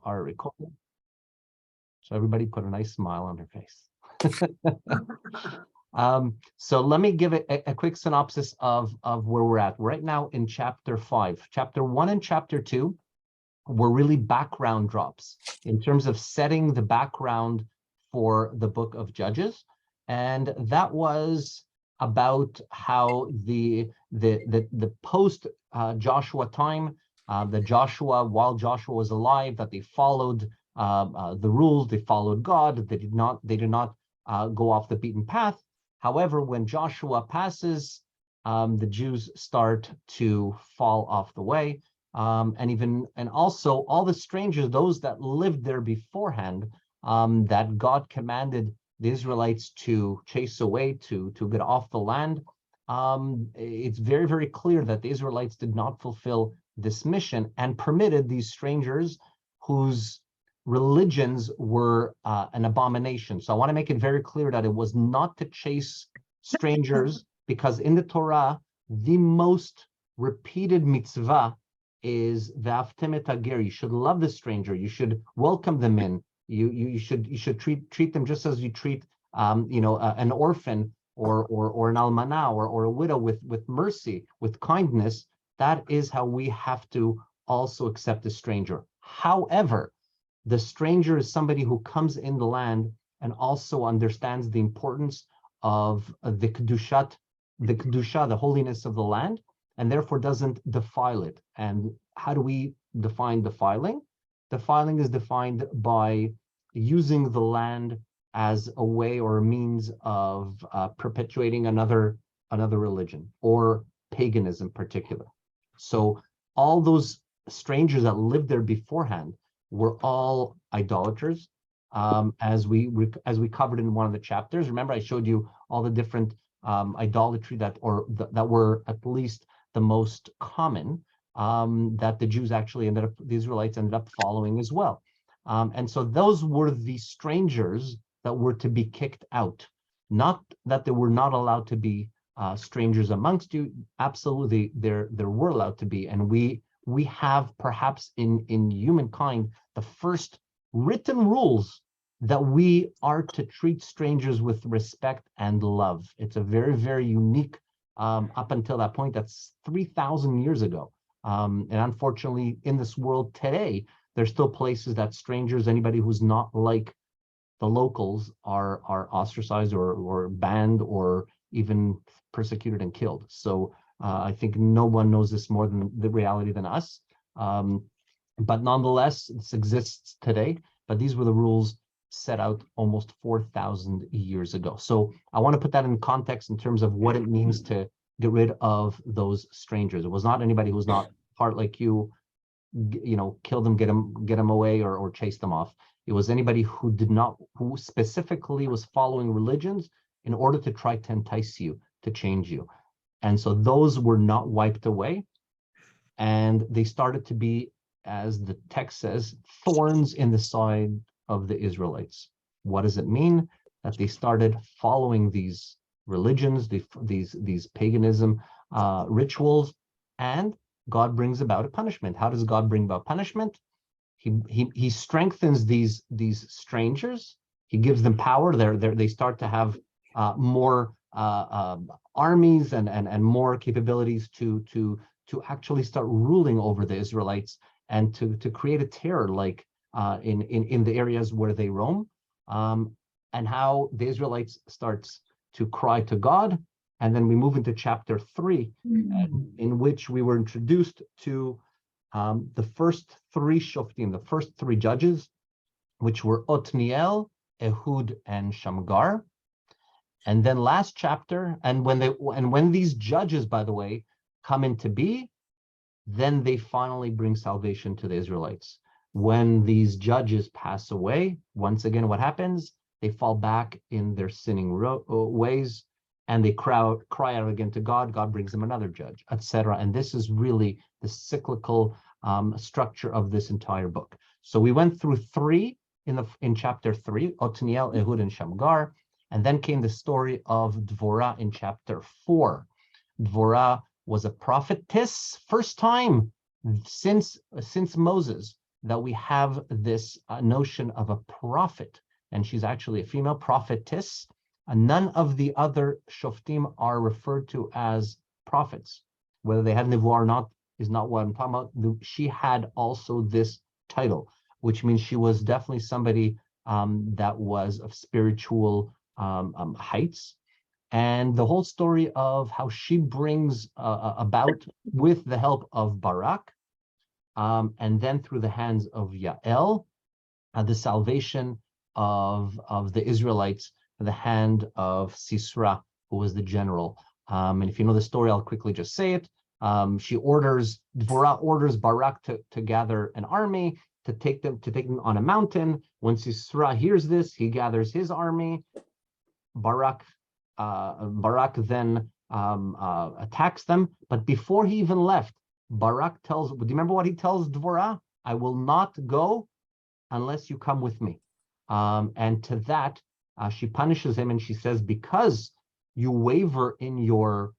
are recording. So everybody put a nice smile on their face. So let me give it a quick synopsis of where we're at. Right now in chapter 5. Chapter 1 and chapter 2 were really background drops in terms of setting the background for the book of Judges. And that was about how the post Joshua time, that Joshua, while Joshua was alive, that they followed the rules, they followed God, they did not go off the beaten path. However, when Joshua passes, the Jews start to fall off the way. And also all the strangers, those that lived there beforehand, that God commanded the Israelites to chase away, to get off the land. It's very, very clear that the Israelites did not fulfill this mission and permitted these strangers whose religions were an abomination. So I want to make it very clear that it was not to chase strangers, because in the Torah, the most repeated mitzvah is v'aftem et hager. You should love the stranger. You should welcome them in. You should treat them just as you treat an orphan or an almanah or a widow with mercy, with kindness. That is how we have to also accept the stranger. However, the stranger is somebody who comes in the land and also understands the importance of the kedusha, the holiness of the land, and therefore doesn't defile it. And how do we define defiling? Defiling is defined by using the land as a way or a means of perpetuating another religion, or paganism in particular. So all those strangers that lived there beforehand were all idolaters, as we covered in one of the chapters. Remember, I showed you all the different idolatry that were at least the most common, that the Jews actually the Israelites ended up following as well. And so those were the strangers that were to be kicked out. Not that there were not allowed to be strangers amongst you. Absolutely, there were allowed to be. And we have perhaps in humankind the first written rules that we are to treat strangers with respect and love. It's a very, very unique, up until that point, that's 3,000 years ago. And unfortunately, in this world today, there's still places that strangers, anybody who's not like the locals, are ostracized or banned or even persecuted and killed. So I think no one knows this more than the reality than us. But nonetheless, this exists today. But these were the rules set out almost 4,000 years ago. So I want to put that in context in terms of what it means to get rid of those strangers. It was not anybody who's not part like you, kill them, get them away, or chase them off. It was anybody who who specifically was following religions in order to try to entice you, to change you. And so those were not wiped away. And they started to be, as the text says, thorns in the side of the Israelites. What does it mean? That they started following these religions, these paganism rituals, and God brings about a punishment. How does God bring about punishment? He strengthens these strangers. He gives them power. They start to have more armies and more capabilities to actually start ruling over the Israelites, and to create a terror, like in the areas where they roam, and how the Israelites starts to cry to God. And then we move into chapter 3, in which we were introduced to the first 3 shoftim, the first 3 judges, which were Otniel, Ehud, and Shamgar. And then last chapter, and when these judges, by the way, come into be, then they finally bring salvation to the Israelites. When these judges pass away, once again, what happens? They fall back in their sinning ways, and they cry out again to God. God brings them another judge, etc. And this is really the cyclical structure of this entire book. So we went through 3 in chapter 3, Otniel, Ehud, and Shamgar, and then came the story of Dvorah in chapter 4. Dvorah was a prophetess, first time since Moses that we have this notion of a prophet, and she's actually a female prophetess. None of the other shoftim are referred to as prophets. Whether they had nevuah or not is not what I'm talking about. She had also this title, which means she was definitely somebody that was of spiritual heights. And the whole story of how she brings about, with the help of Barak, and then through the hands of Yael, the salvation of the Israelites, the hand of Sisera, who was the general. And if you know the story, I'll quickly just say it. Dvorah orders Barak to gather an army to take them on a mountain. When Sisera hears this, he gathers his army. Barak then attacks them. But before he even left, Barak tells, do you remember what he tells Dvorah? I will not go unless you come with me. And to that, she punishes him, and she says, because you waver in your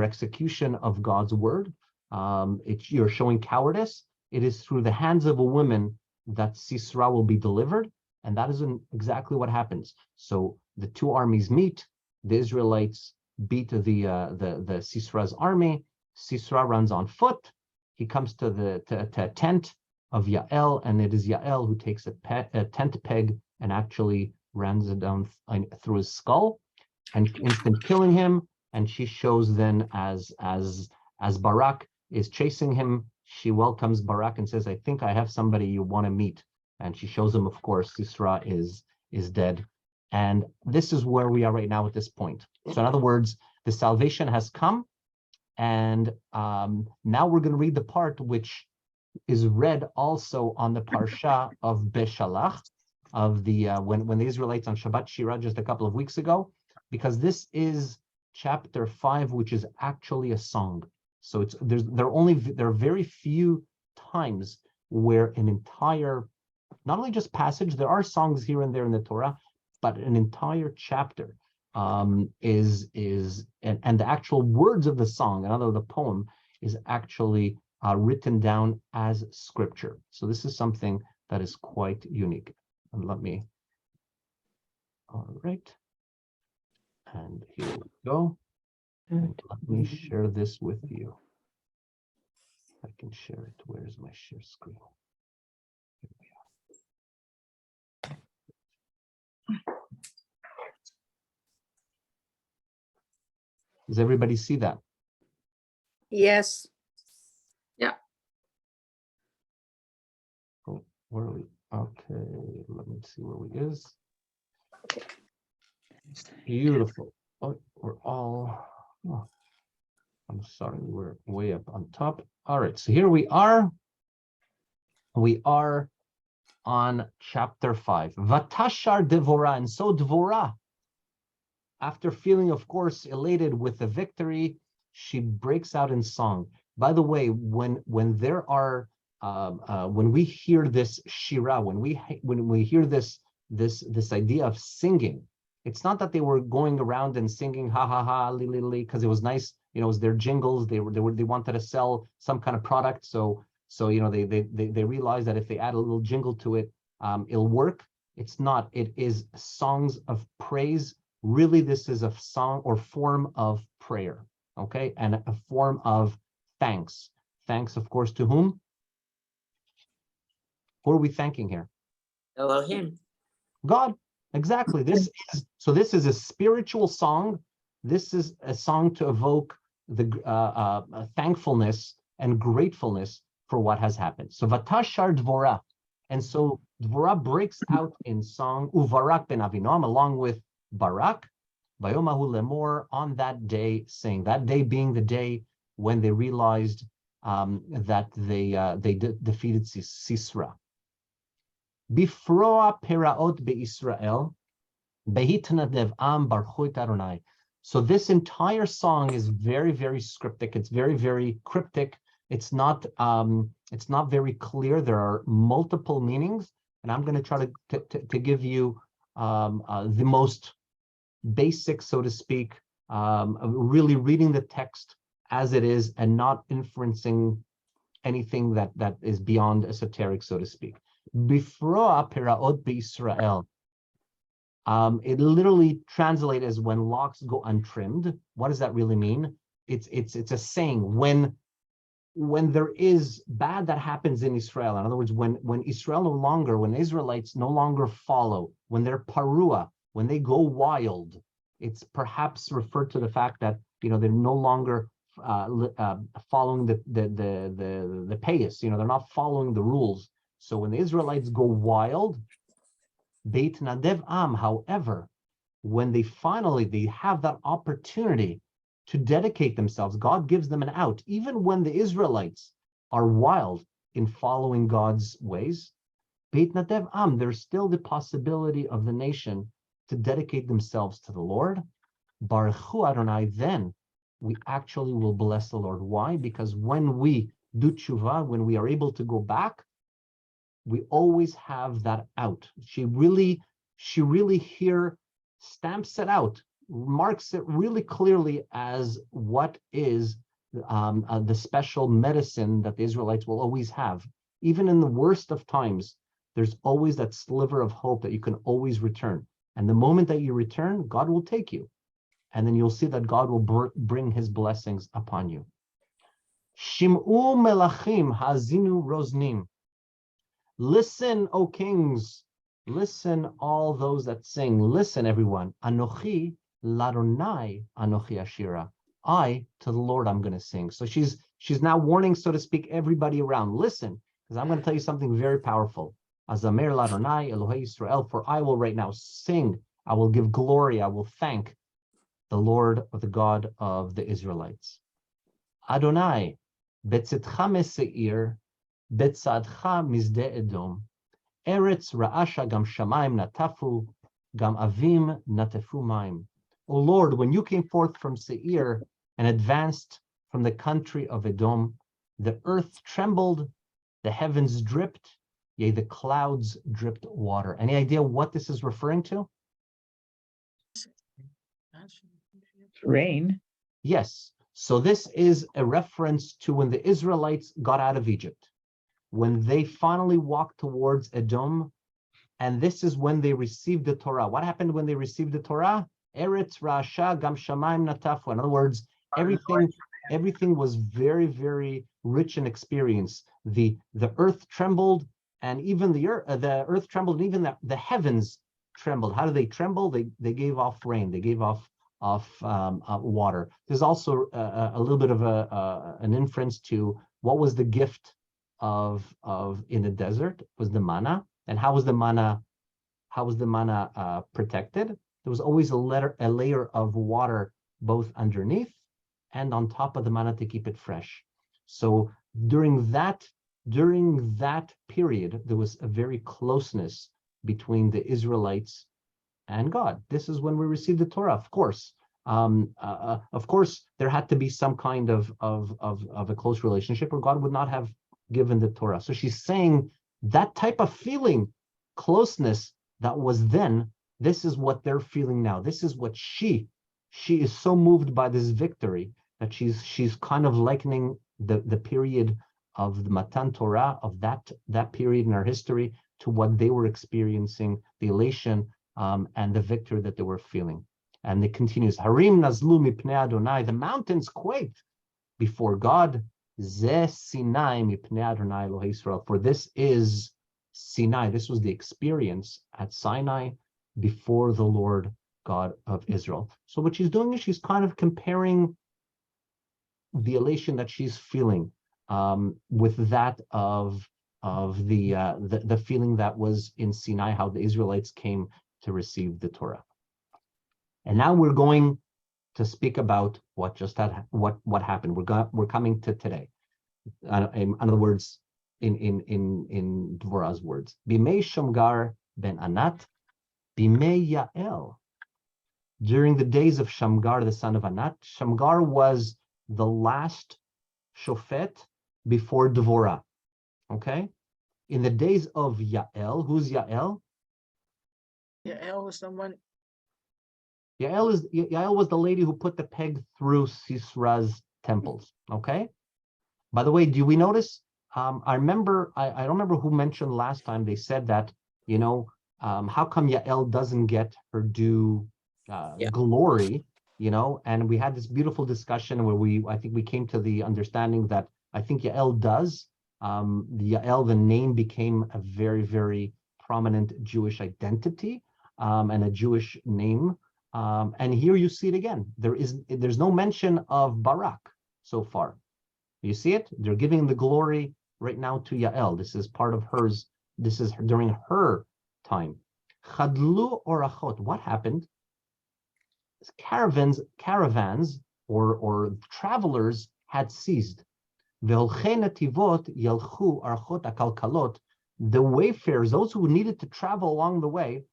execution of God's word, you're showing cowardice. It is through the hands of a woman that Sisera will be delivered, and that isn't exactly what happens. So the two armies meet. The Israelites beat the Sisera's army. Sisera runs on foot. He comes to a tent of Yael, and it is Yael who takes a tent peg and actually rams it down through his skull, and instant killing him. And she shows then, as Barak is chasing him, she welcomes Barak and says, I think I have somebody you want to meet. And she shows him, of course, Sisera is dead. And this is where we are right now at this point. So in other words, the salvation has come, and now we're going to read the part which is read also on the Parsha of Beshalach, of the when the Israelites on Shabbat Shira just a couple of weeks ago, because this is chapter 5, which is actually a song. So there are very few times where an entire, not only just passage, there are songs here and there in the Torah, but an entire chapter is and the actual words of the song, another the poem, is actually written down as scripture. So this is something that is quite unique. And all right. And here we go. And let me share this with you. I can share it. Where's my share screen? Here we are. Does everybody see that? Yes. Yeah. Oh, where are we? Okay, let me see where we is. Beautiful. Oh, we're all. Oh, I'm sorry, we're way up on top. All right, so here we are. We are on chapter 5. Vatashar Devorah, and so Dvorah, after feeling, of course, elated with the victory, she breaks out in song. By the way, when there are when we hear this shira, when we hear this idea of singing, it's not that they were going around and singing ha ha ha li li li because it was nice, it was their jingles. They wanted to sell some kind of product, so they realized that if they add a little jingle to it, it'll work. It's not. It is songs of praise. Really, this is a song or form of prayer, okay, and a form of thanks. Thanks, of course, to whom? Who are we thanking here? Elohim. God. Exactly. This is a spiritual song. This is a song to evoke the thankfulness and gratefulness for what has happened. So Vatashar Dvorah, and so Dvorah breaks out in song. Uvarak ben Avinoam, along with Barak, Vayomahu lemor, on that day, saying, that day being the day when they realized that they defeated Sisera. Bifroa peraot beIsrael, behitnadev am barchuit Adonai. So this entire song is very, very scriptic. It's very, very cryptic. It's not very clear. There are multiple meanings, and I'm going to try to give you the most basic, so to speak, really reading the text as it is and not inferencing anything that is beyond esoteric, so to speak. Bifroa peraot b'Yisrael. It literally translates as when locks go untrimmed. What does that really mean? It's a saying when there is bad that happens in Israel. In other words, when Israelites no longer follow, when they're parua, when they go wild, it's perhaps referred to the fact that they're no longer following the payas. They're not following the rules. So when the Israelites go wild, Beit Nadev Am, however, when they have that opportunity to dedicate themselves, God gives them an out. Even when the Israelites are wild in following God's ways, Beit Nadev Am, there's still the possibility of the nation to dedicate themselves to the Lord. Baruch Hu Adonai, then we actually will bless the Lord. Why? Because when we do tshuva, when we are able to go back, we always have that out. She really here stamps it out, marks it really clearly as what is the special medicine that the Israelites will always have. Even in the worst of times, there's always that sliver of hope that you can always return. And the moment that you return, God will take you. And then you'll see that God will bring his blessings upon you. Shim'u melachim hazinu roznim. Listen, O kings. Listen, all those that sing. Listen, everyone. Anochi ladonai anochi ashira. I, to the Lord, I'm going to sing. So she's now warning, so to speak, everybody around. Listen, because I'm going to tell you something very powerful. Azamer ladonai Elohei Yisrael, for I will right now sing. I will give glory. I will thank the Lord, or the God of the Israelites. Adonai, betzitcha meseir, betzadcha mizde Edom, Eretz ra'asha gam shamayim natafu, gam avim natefu maim. O Lord, when you came forth from Seir and advanced from the country of Edom, the earth trembled, the heavens dripped, yea, the clouds dripped water. Any idea what this is referring to? Rain. Yes. So this is a reference to when the Israelites got out of Egypt, when they finally walked towards Edom, and this is when they received the Torah. What happened when they received the Torah? Eretz ra'asha gam shamayim natafu. In other words, everything was very, very rich in experience. The earth trembled, and even the earth trembled, and even the heavens trembled. How do they tremble? They gave off rain. They gave off water. There's also a little bit of an inference to what was the gift of in the desert was the manna. And how was the manna protected? There was always a layer of water both underneath and on top of the manna to keep it fresh. So during that period, there was a very closeness between the Israelites and God. This is when we received the Torah, of course. Of course, there had to be some kind of a close relationship, or God would not have given the Torah. So she's saying that type of feeling, closeness that was then, this is what they're feeling now. This is what she is so moved by this victory that she's kind of likening the period of the Matan Torah, of that period in our history, to what they were experiencing, the elation and the victory that they were feeling. And it continues, Harim nazlu mipnei Adonai, the mountains quaked before God. Zeh Sinai mipnei Adonai Elohei Yisrael, for this is Sinai. This was the experience at Sinai before the Lord God of Israel. So what she's doing is she's kind of comparing the elation that she's feeling with that of the feeling that was in Sinai, how the Israelites came to receive the Torah. And now we're going to speak about what happened. We're coming to today. In other words, in Dvorah's words, Bimei Shamgar ben Anat, Bimei Yael. During the days of Shamgar, the son of Anat, Shamgar was the last shofet before Dvorah. Okay? In the days of Yael, who's Yael? Yael was someone. Yael was the lady who put the peg through Sisra's temples. Okay? By the way, do we notice I remember, I don't remember who mentioned last time, they said that, how come Yael doesn't get her due Yeah. glory, and we had this beautiful discussion where I think we came to the understanding that I think Yael does. The name became a very, very prominent Jewish identity and a Jewish name. And here you see it again. There's no mention of Barak so far. You see it? They're giving the glory right now to Yael. This is part of hers. This is during her time. Chadlu orachot. What happened? Caravans or travelers had ceased. Ve'olchei nativot yelchu arachot akalkalot. The wayfarers, those who needed to travel along the way,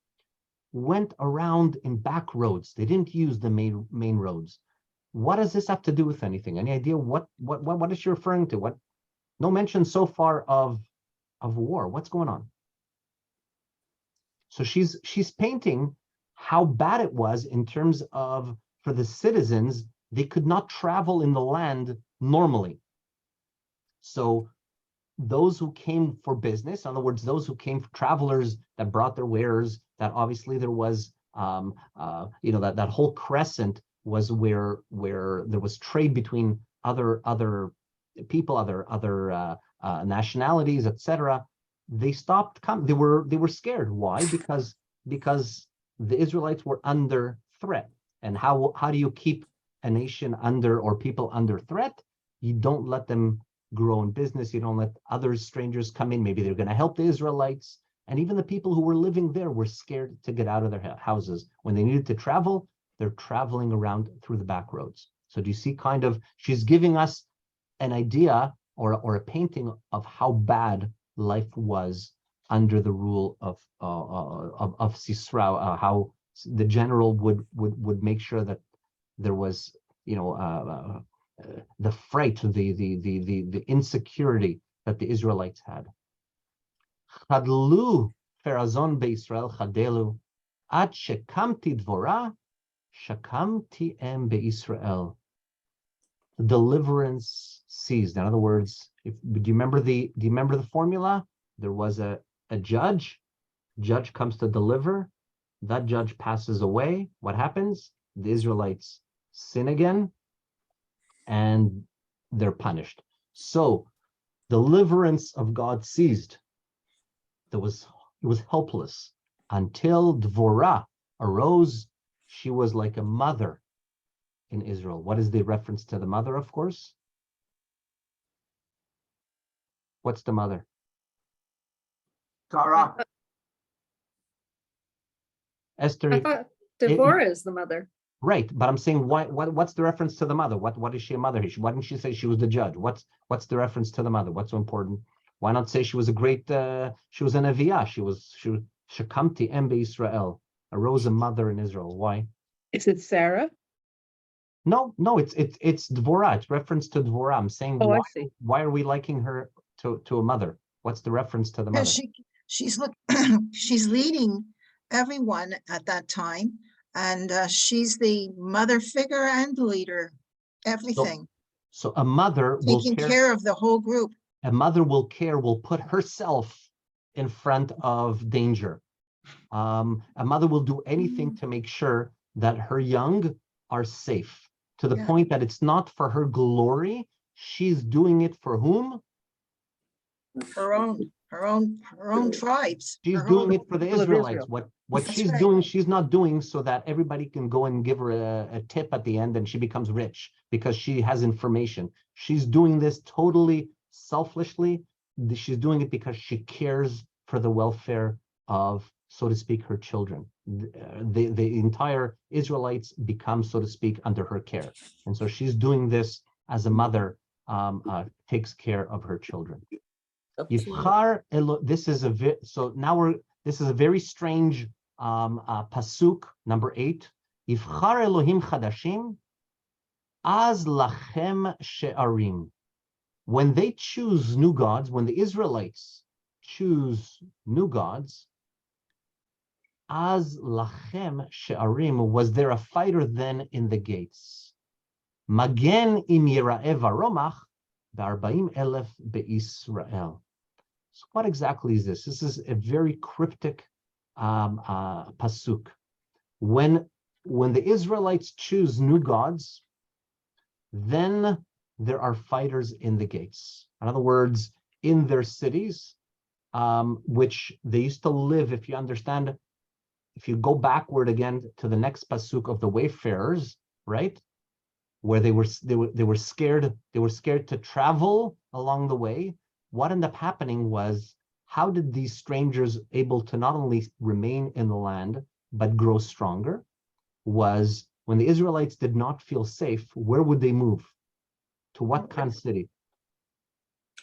went around in back roads. They didn't use the main roads. What does this have to do with anything? Any idea what is she referring to? What? No mention so far of war. What's going on? So she's painting how bad it was in terms of, for the citizens, they could not travel in the land normally. So those who came for business, in other words, those who came for travelers that brought their wares, that obviously there was that whole crescent was where there was trade between other people, other nationalities, etc. They stopped coming. They were scared. Why? Because the Israelites were under threat. And how do you keep a nation under, or people under threat? You don't let them grow in business. You don't let other strangers come in. Maybe they're going to help the Israelites. And even the people who were living there were scared to get out of their houses. When they needed to travel, they're traveling around through the back roads. So do you see she's giving us an idea or a painting of how bad life was under the rule of Sisera, how the general would make sure that there was, the fright, the insecurity that the Israelites had. Chadlu ferazon beIsrael chadelu ad shekamti dvora shakamti em beIsrael. Deliverance ceased. In other words, do you remember the formula? There was a judge. Judge comes to deliver. That judge passes away. What happens? The Israelites sin again, and they're punished. So deliverance of God ceased. It was helpless until Dvorah arose. She was like a mother in Israel. What is the reference to the mother, of course? What's the mother? Sarah. Esther. I thought Devorah is the mother. Right, but I'm saying what's the reference to the mother? What is she a mother? Why didn't she say she was the judge? What's the reference to the mother? What's so important? Why not say she was a great she was an Aviyah, she was Shekamti em beIsrael, arose a mother in Israel. Why? Is it Sarah? No, it's Dvorah. It's reference to Dvorah. I'm saying Oh, I see. why are we liking her to a mother? What's the reference to the mother? She's leading everyone at that time, and she's the mother figure and leader, everything. So a mother taking care of the whole group. A mother will put herself in front of danger. A mother will do anything to make sure that her young are safe, to the point that it's not for her glory. She's doing it for whom? Her own tribes. She's doing it for the Israelites. What she's doing, she's not doing so that everybody can go and give her a tip at the end and she becomes rich because she has information. She's doing this totally selfishly. She's doing it because she cares for the welfare of, so to speak, her children. The entire Israelites become, so to speak, under her care. And so she's doing this as a mother takes care of her children. This is a very strange pasuk, number 8. Yivchar Elohim chadashim, az lachem she'arim. When they choose new gods, when the Israelites choose new gods, az lachem she'arim, was there a fighter then in the gates? Magen im yira'eh varomach, ב-40,000 be'Israel. So what exactly is this? This is a very cryptic pasuk. When the Israelites choose new gods, then there are fighters in the gates. In other words, in their cities, which they used to live, if you understand, if you go backward again to the next pasuk of the wayfarers, right? Where they were scared to travel along the way. What ended up happening was, how did these strangers able to not only remain in the land, but grow stronger? Was when the Israelites did not feel safe, where would they move? To what kind of city?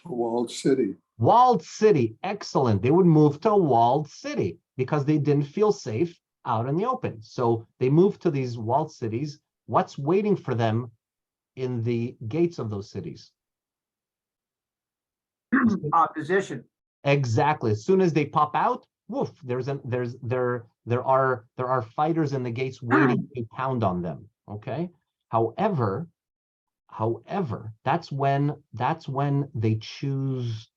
A walled city. Walled city, excellent. They would move to a walled city because they didn't feel safe out in the open. So they moved to these walled cities. What's waiting for them in the gates of those cities? Opposition. Exactly. As soon as they pop out, woof, there are fighters in the gates waiting to pound on them. Okay. However, that's when they choose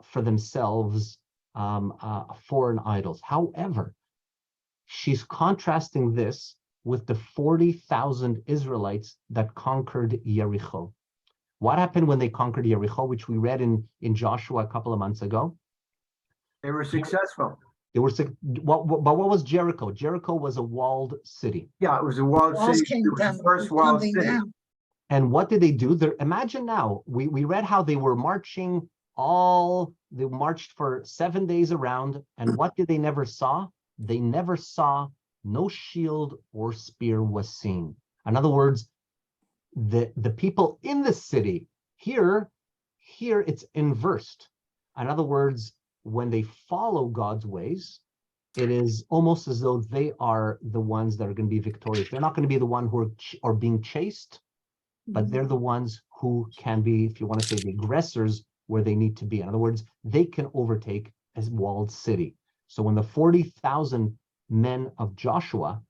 for themselves foreign idols. However, she's contrasting this with the 40,000 Israelites that conquered Jericho. What happened when they conquered Jericho, which we read in Joshua a couple of months ago? They were successful. But what was Jericho? Jericho was a walled city. Yeah, it was a walled Walls city. came It was down, the first walled tumbling city. down. And what did they do? Imagine now, we read how they were marching they marched for 7 days around, and what did they never saw? They never saw, no shield or spear was seen. In other words, the people in the city, here it's inversed. In other words, when they follow God's ways, it is almost as though they are the ones that are going to be victorious. They're not going to be the one who are being chased, but they're the ones who can be, if you want to say, the aggressors where they need to be. In other words, they can overtake a walled city. So when the 40,000 men of Joshua,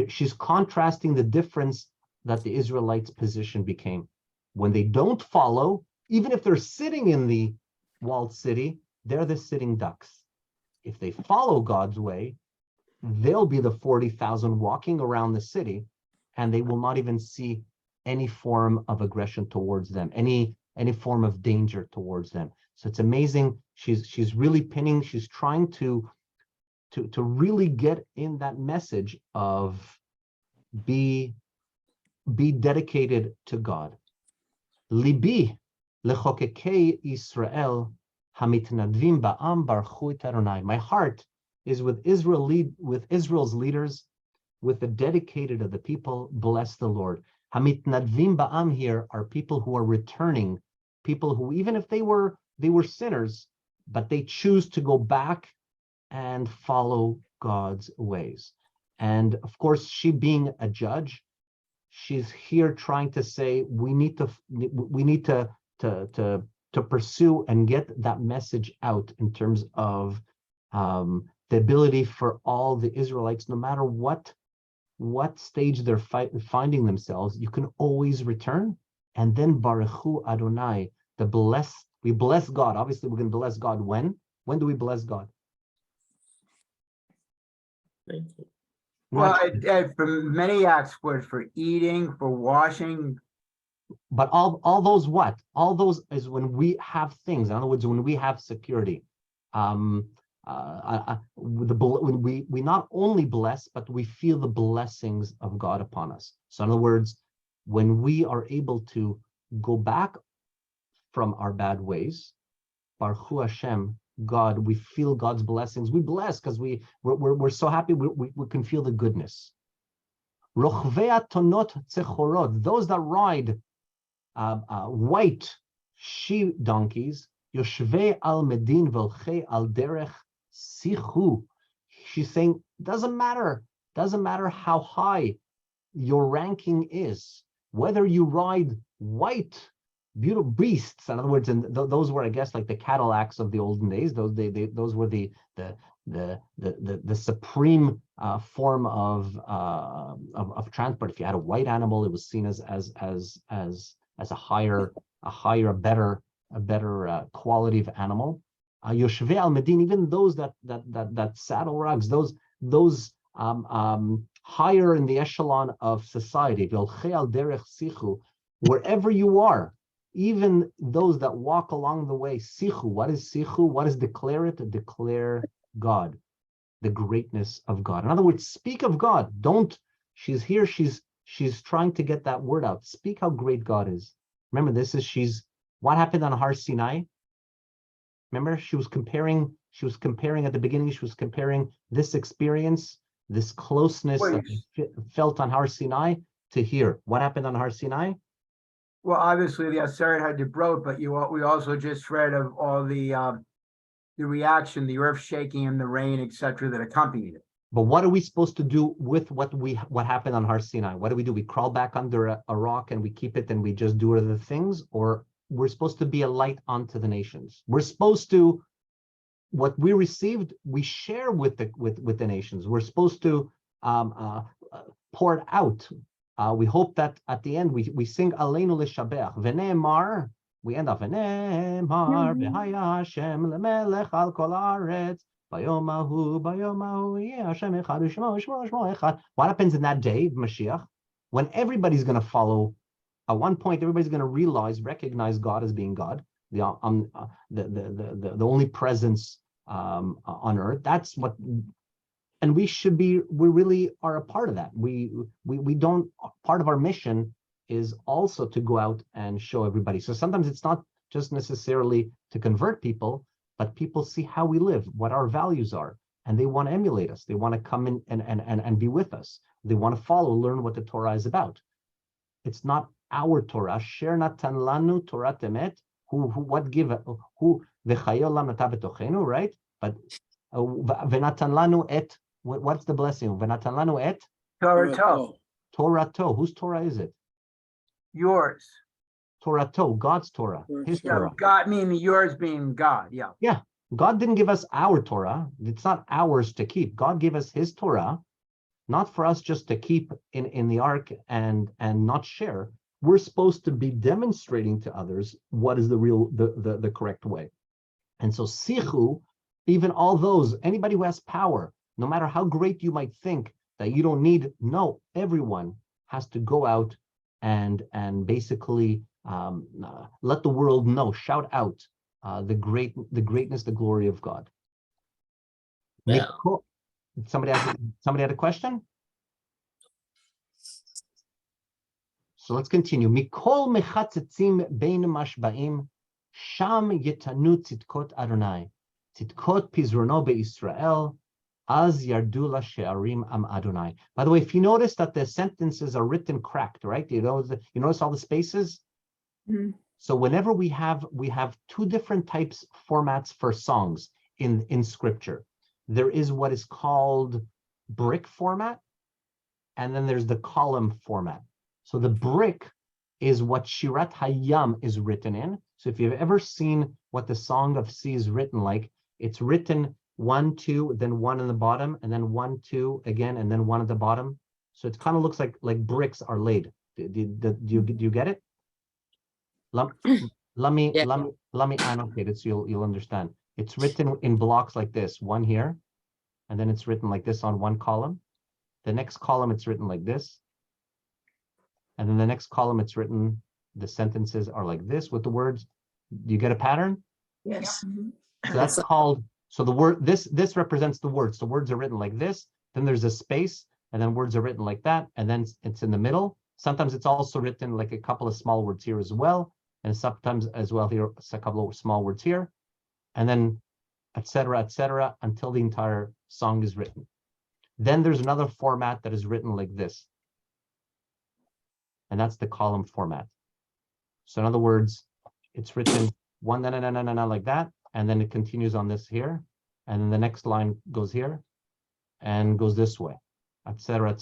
she's contrasting the difference that the Israelites' position became. When they don't follow, even if they're sitting in the walled city, they're the sitting ducks. If they follow God's way, they'll be the 40,000 walking around the city, and they will not even see any form of aggression towards them, any form of danger towards them. So it's amazing. She's really pinning. She's trying to really get in that message of be dedicated to God. Libi lechokekei Israel hamitnadvim ba'am baruchu et Adonai. My heart is with Israel's leaders, with the dedicated of the people. Bless the Lord. Hamitnadvim ba'am here are people who are returning, people who, even if they were sinners, but they choose to go back and follow God's ways. And of course, she being a judge, she's here trying to say we need to pursue and get that message out in terms of the ability for all the Israelites, no matter what stage they're finding themselves, you can always return. And then Baruchu Adonai, we bless God. Obviously, we're going to bless God when? When do we bless God? Thank you. Well, for many acts was for eating, for washing. But all those what? All those is when we have things. In other words, when we have security. When we not only bless, but we feel the blessings of God upon us. So in other words, when we are able to go back from our bad ways, Baruch Hashem, God, we feel God's blessings. We bless because we're so happy. We can feel the goodness. Rochvei tonot tzechorot, those that ride white she donkeys, yoshvei al medin velchei al derech sichu. She's saying, doesn't matter how high your ranking is, whether you ride white, beautiful beasts. In other words, and those were, I guess, like the Cadillacs of the olden days. Those were the supreme form of transport. If you had a white animal, it was seen as a higher higher, a better quality of animal. Yoshvei al Medin, even those that saddle rugs, those higher in the echelon of society, wherever you are, even those that walk along the way, sichu. What is sichu? What is declare it? Declare God, the greatness of God. In other words, speak of God. Don't. She's here. She's trying to get that word out. Speak how great God is. Remember, what happened on Har Sinai. Remember, she was comparing at the beginning. She was comparing this experience, this closeness that she felt on Har Sinai to here. What happened on Har Sinai? Well, obviously the Aseret had to broke, but we also just read of all the reaction, the earth shaking and the rain, etc., that accompanied it. But what are we supposed to do with what happened on Har Sinai? What do? We crawl back under a rock and we keep it and we just do other things? Or we're supposed to be a light unto the nations? We're supposed to, what we received, we share with the nations. We're supposed to pour it out. We hope that at the end we sing Aleinu L'Shabech. V'ne'emar, we end off V'ne'emar V'haya Hashem L'melech al kol haaretz Bayom hahu yeh Hashem echad u'shmo echad. What happens in that day of Mashiach when everybody's going to follow? At one point, everybody's going to recognize God as being God, the only presence on earth. That's what. And we really are a part of that. We don't, part of our mission is also to go out and show everybody. So sometimes it's not just necessarily to convert people, but people see how we live, what our values are, and they want to emulate us. They want to come in and be with us. They want to learn what the Torah is about. It's not our Torah. Sher natan lanu Torah temet. What give? Who v'chayo olam nata b'tochenu, right? But v'natan lanu et. What's the blessing? V'natan lanu et Torah. Whose Torah is it? Yours. Torah, God's Torah, His Yeah, Torah. God, meaning yours being God. Yeah. Yeah. God didn't give us our Torah. It's not ours to keep. God gave us His Torah, not for us just to keep in the ark and not share. We're supposed to be demonstrating to others what is the correct way. And so sichu, even all those, anybody who has power, no matter how great you might think that you don't need, no, everyone has to go out and basically let the world know, shout out the greatness, the glory of God. Yeah. Somebody had a question? So let's continue. Mikol mechatzitzim bein mashbaim, sham yetanu tzidkot Adonai, tzidkot pizrono beIsrael, az yardula she'arim am Adonai. By the way, if you notice that the sentences are written cracked, right? You notice all the spaces? Mhm. So whenever we have two different types formats for songs in scripture. There is what is called brick format, and then there's the column format. So the brick is what Shirat Hayam is written in. So if you've ever seen what the Song of Sea is written like, it's written 1, 2, then 1 in the bottom, and then 1, 2 again, and then 1 at the bottom. So it kind of looks like bricks are laid. Do you get it? Let me annotate it so you'll understand. It's written in blocks like this, one here, and then it's written like this on one column. The next column, it's written like this. And then the next column, it's written, the sentences are like this with the words. Do you get a pattern? Yes. So that's called, so the word, this represents the words. The words are written like this, then there's a space, and then words are written like that, and then it's in the middle. Sometimes it's also written like a couple of small words here as well, and sometimes as well here, a couple of small words here, and then et cetera, until the entire song is written. Then there's another format that is written like this. And that's the column format. So in other words, it's written one, like that, and then it continues on this here, and then the next line goes here, and goes this way, et cetera,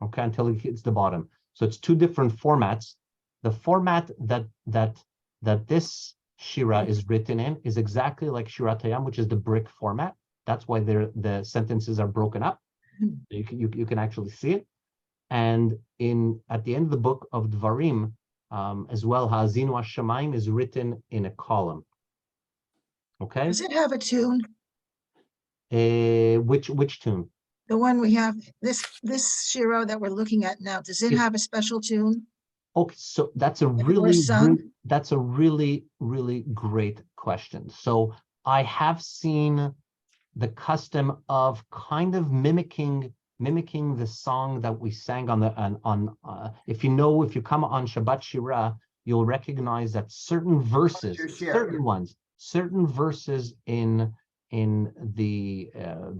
okay, until it hits the bottom. So it's two different formats. The format that this Shira is written in is exactly like Shirat Hayam, which is the brick format. That's why the sentences are broken up. You can actually see it. And at the end of the book of Dvarim, as well. Ha'azinu Hashamayim is written in a column. Okay, Does it have a tune? which tune? The one we have, this Shiro that we're looking at now, does it It- have a special tune? Okay, so that's a were really, sung? that's a really, really great question. So I have seen the custom of kind of mimicking the song that we sang on the if you come on Shabbat Shira, you'll recognize that certain verses, certain verses in the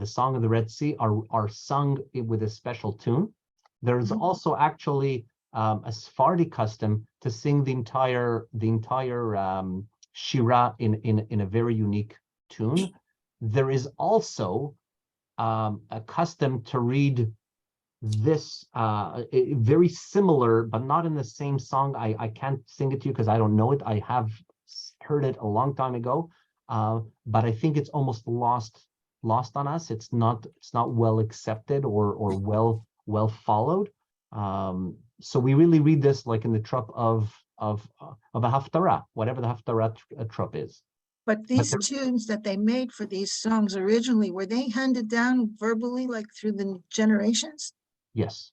Song of the Red Sea are sung with a special tune. There's Mhm. also actually a Sephardi custom to sing the entire Shira in a very unique tune. There is also a custom to read this very similar, but not in the same song. I can't sing it to you because I don't know it. I have heard it a long time ago, but I think it's almost lost on us. It's not well accepted or well followed. So we really read this like in the trup of a haftarah, whatever the haftarah trup is. But these there- tunes that they made for these songs originally, were they handed down verbally, like through the generations? Yes,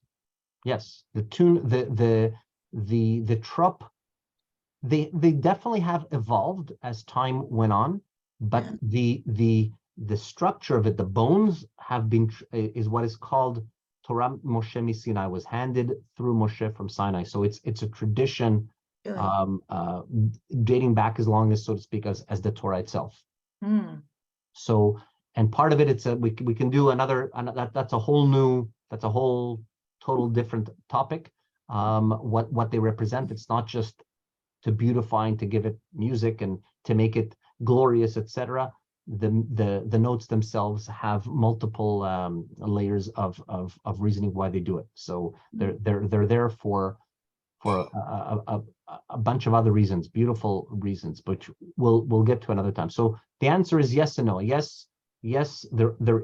the tune, the trup, they definitely have evolved as time went on, but the structure of it, the bones have been is what is called Torah Moshe Sinai, was handed through Moshe from Sinai. So it's a tradition Really? dating back as long as, so to speak, as the Torah itself. Hmm. So, and part of it, it's we can do that's a whole total different topic. What they represent, it's not just to beautify and to give it music and to make it glorious, etc. The notes themselves have multiple layers of reasoning why they do it. So they're there for a bunch of other reasons, beautiful reasons, which we'll get to another time. So the answer is yes and no. Yes, there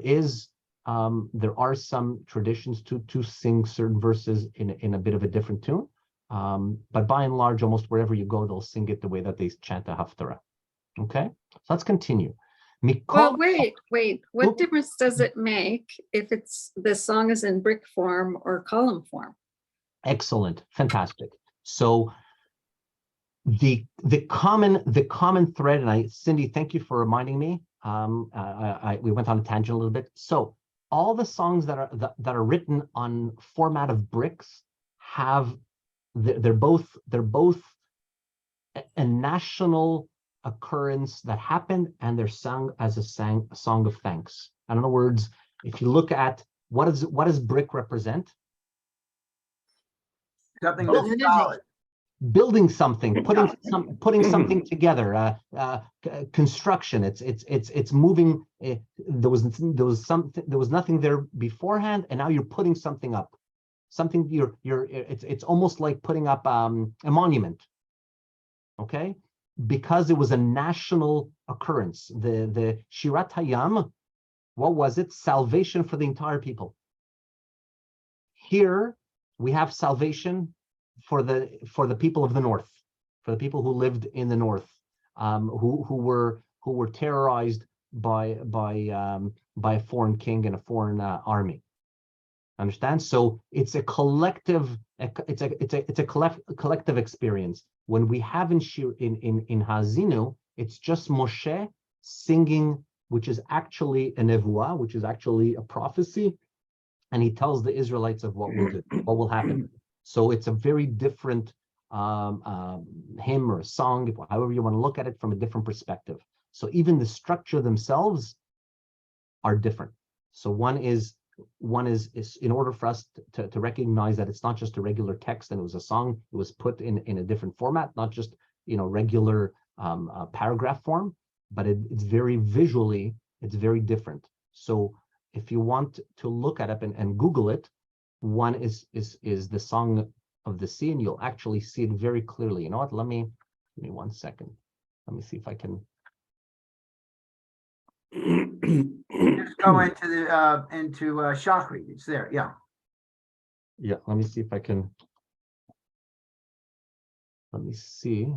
are some traditions to sing certain verses in a bit of a different tune, but by and large, almost wherever you go, they'll sing it the way that they chant a haftarah. Okay, so let's continue. Well, wait. What Oop. difference does it make if the song is in brick form or column form? Excellent, fantastic. So the common thread, and Cindy, thank you for reminding me. We went on a tangent a little bit. So all the songs that are written on format of bricks they're both a national occurrence that happened, and they're sung as a song of thanks. In other words, if you look at what does brick represent? Something Oh, that's solid. Building something, putting something together, construction. It's moving. There was nothing there beforehand, and now you're putting something up. Something it's almost like putting up a monument. Okay, because it was a national occurrence. The Shirat Hayam, what was it? Salvation for the entire people. Here we have salvation for the people of the north, for the people who lived in the north, who were terrorized by a foreign king and a foreign army. Understand? So it's a collective, it's a collective experience. When we have in Ha'azinu, it's just Moshe singing, which is actually a nevuah, which is actually a prophecy, and he tells the Israelites of what will happen. So it's a very different hymn or a song, however you want to look at it, from a different perspective. So even the structure themselves are different. So one is in order for us to recognize that it's not just a regular text and it was a song, it was put in a different format, not just regular paragraph form, but it's very visually, it's very different. So if you want to look at it and Google it, one is the Song of the Sea, and you'll actually see it very clearly. You know what? Give me 1 second. Let me see if I can. Just go into Shachri. It's there. Yeah. Yeah, let me see if I can. let me see.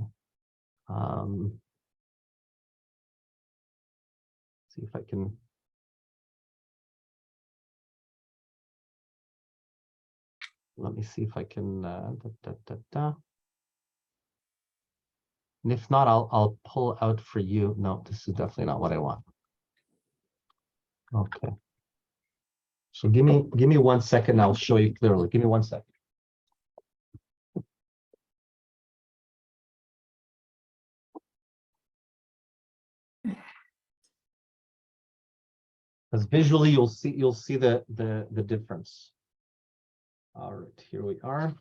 See if I can. Let me see if I can. And if not, I'll pull out for you. No, this is definitely not what I want. Okay. So give me 1 second. I'll show you clearly. Give me 1 second. Because visually you'll see the difference. All right, here we are.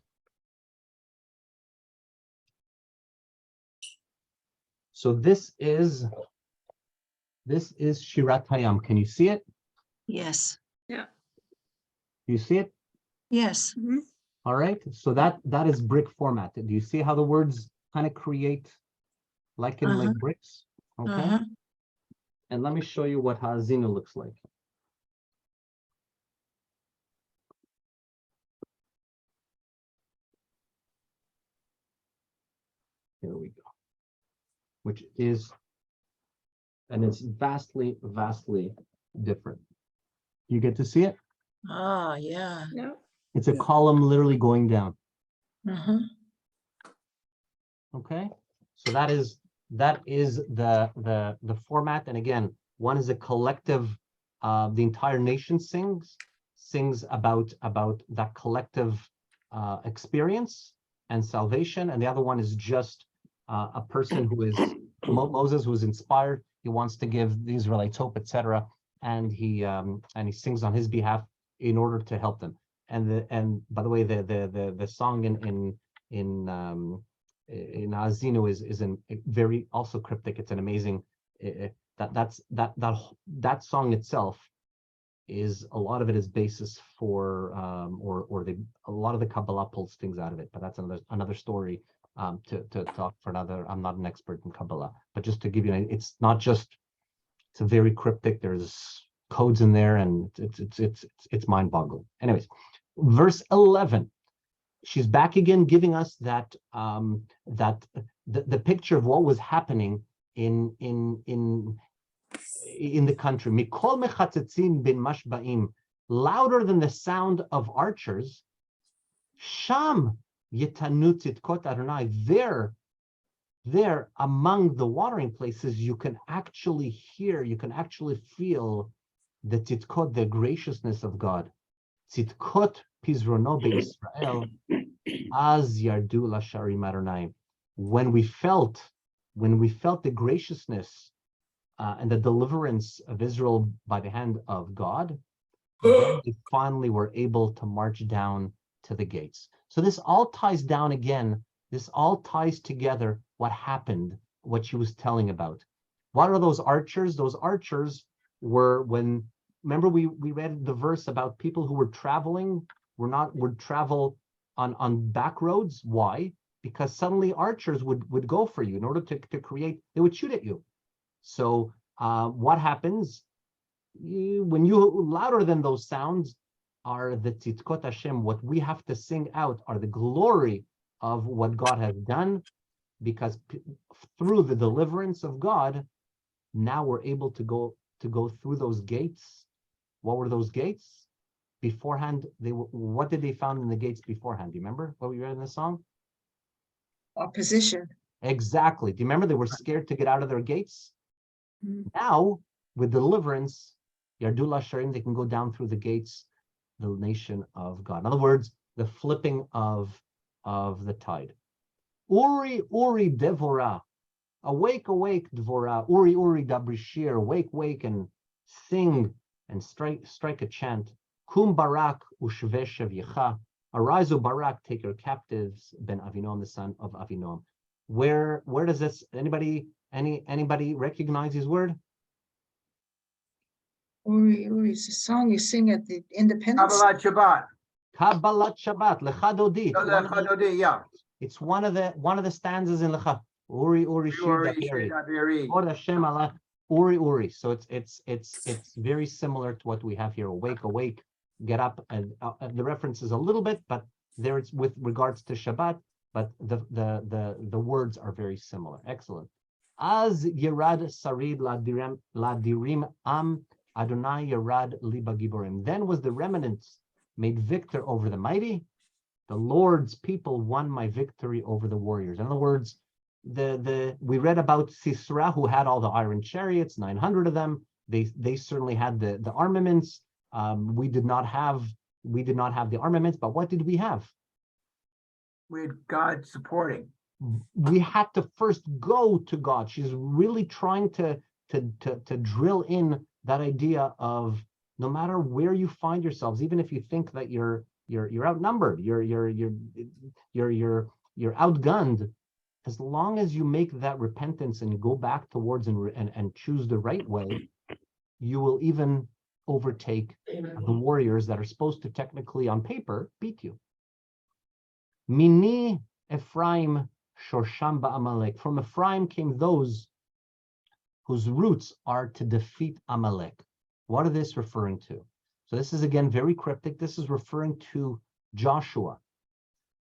So this is Shirat Hayam. Can you see it? Yes, Do you see it? yes. All right. So that is brick format. Do you see how the words kind of create like in like bricks? Okay. Uh-huh. And let me show you what Hazina looks like. Here we go. Which is, and it's vastly, vastly different. You get to see it? Ah, yeah. Yeah. It's a Yeah. column literally going down. Uh-huh. Okay. So that is the format. And again, one is a collective, the entire nation sings about that collective experience and salvation. And the other one is just a person who is Moses, who is inspired. He wants to give the Israelites hope, etc. And he sings on his behalf in order to help them. And by the way, the song in Azinu is very also cryptic. It's an amazing that song itself is a lot of it is basis for a lot of the Kabbalah pulls things out of it, but that's another story to talk for another. I'm not an expert in Kabbalah, but just to give you it's not just, it's a very cryptic, there's codes in there, and it's mind-boggling. Anyways, verse 11. She's back again, giving us that the picture of what was happening in the country. Mikol mechatzitzim bin mashbaim, louder than the sound of archers. Sham yitanu tzidkot Adonai. There among the watering places, you can actually hear, you can actually feel the tzidkot, the graciousness of God. Tzidkot pizrono beIsrael, az yardu lasharim Adonai. When we felt the graciousness and the deliverance of Israel by the hand of God, then we finally were able to march down to the gates. So this all ties down again. This all ties together what happened, what she was telling about. What are those archers? Those archers were when, remember we read the verse about people who were traveling, would travel on back roads. Why? Because suddenly archers would go for you in order to create, they would shoot at you. So what happens? When you louder than those sounds are the tzidkot Hashem. What we have to sing out are the glory of what God has done, because through the deliverance of God, now we're able to go through those gates. What were those gates? Beforehand, what did they found in the gates beforehand? Do you remember what we read in the song? Opposition. Exactly. Do you remember they were scared to get out of their gates? Mhm. Now, with deliverance, Yardullah Sharim, they can go down through the gates, the nation of God. In other words, the flipping of the tide. Uri, Uri, Devorah. Awake, awake, Dvorah. Uri, Uri, Dabrishir. Wake, wake, and sing and strike a chant. Kum Barak, Ushveshev Yecha. Arise, O Barak, take your captives, Ben Avinom, the son of Avinom. Where does this, anybody recognize his word? Uri, it's a song you sing at the Independence. Kabbalah Shabbat. Kabbalat Shabbat, Lecha Dodi. Yeah. It's one of the stanzas in Lecha. Uri, Uri, Shir Daberi. Or Hashem Allah, Uri, Uri. So it's very similar to what we have here. Awake, awake, get up. And the reference is a little bit, but there it's with regards to Shabbat. but the words are very similar. Excellent. Az yerad sarid ladirim am Adonai yerad liba giborim. Then was the remnants made victor over the mighty. The Lord's people won my victory over the warriors. In other words, we read about Sisera, who had all the iron chariots, 900 of them. They certainly had the armaments. We did not have the armaments, but what did we have? We had God supporting. We had to first go to God. She's really trying to drill in that idea of no matter where you find yourselves, even if you think that you're outnumbered, you're outgunned, as long as you make that repentance and go back towards and choose the right way, you will even overtake the warriors that are supposed to technically on paper beat you. Mini Ephraim Shorsham Ba'amalek. From Ephraim came those whose roots are to defeat Amalek. What are this referring to? So this is again very cryptic. This is referring to Joshua.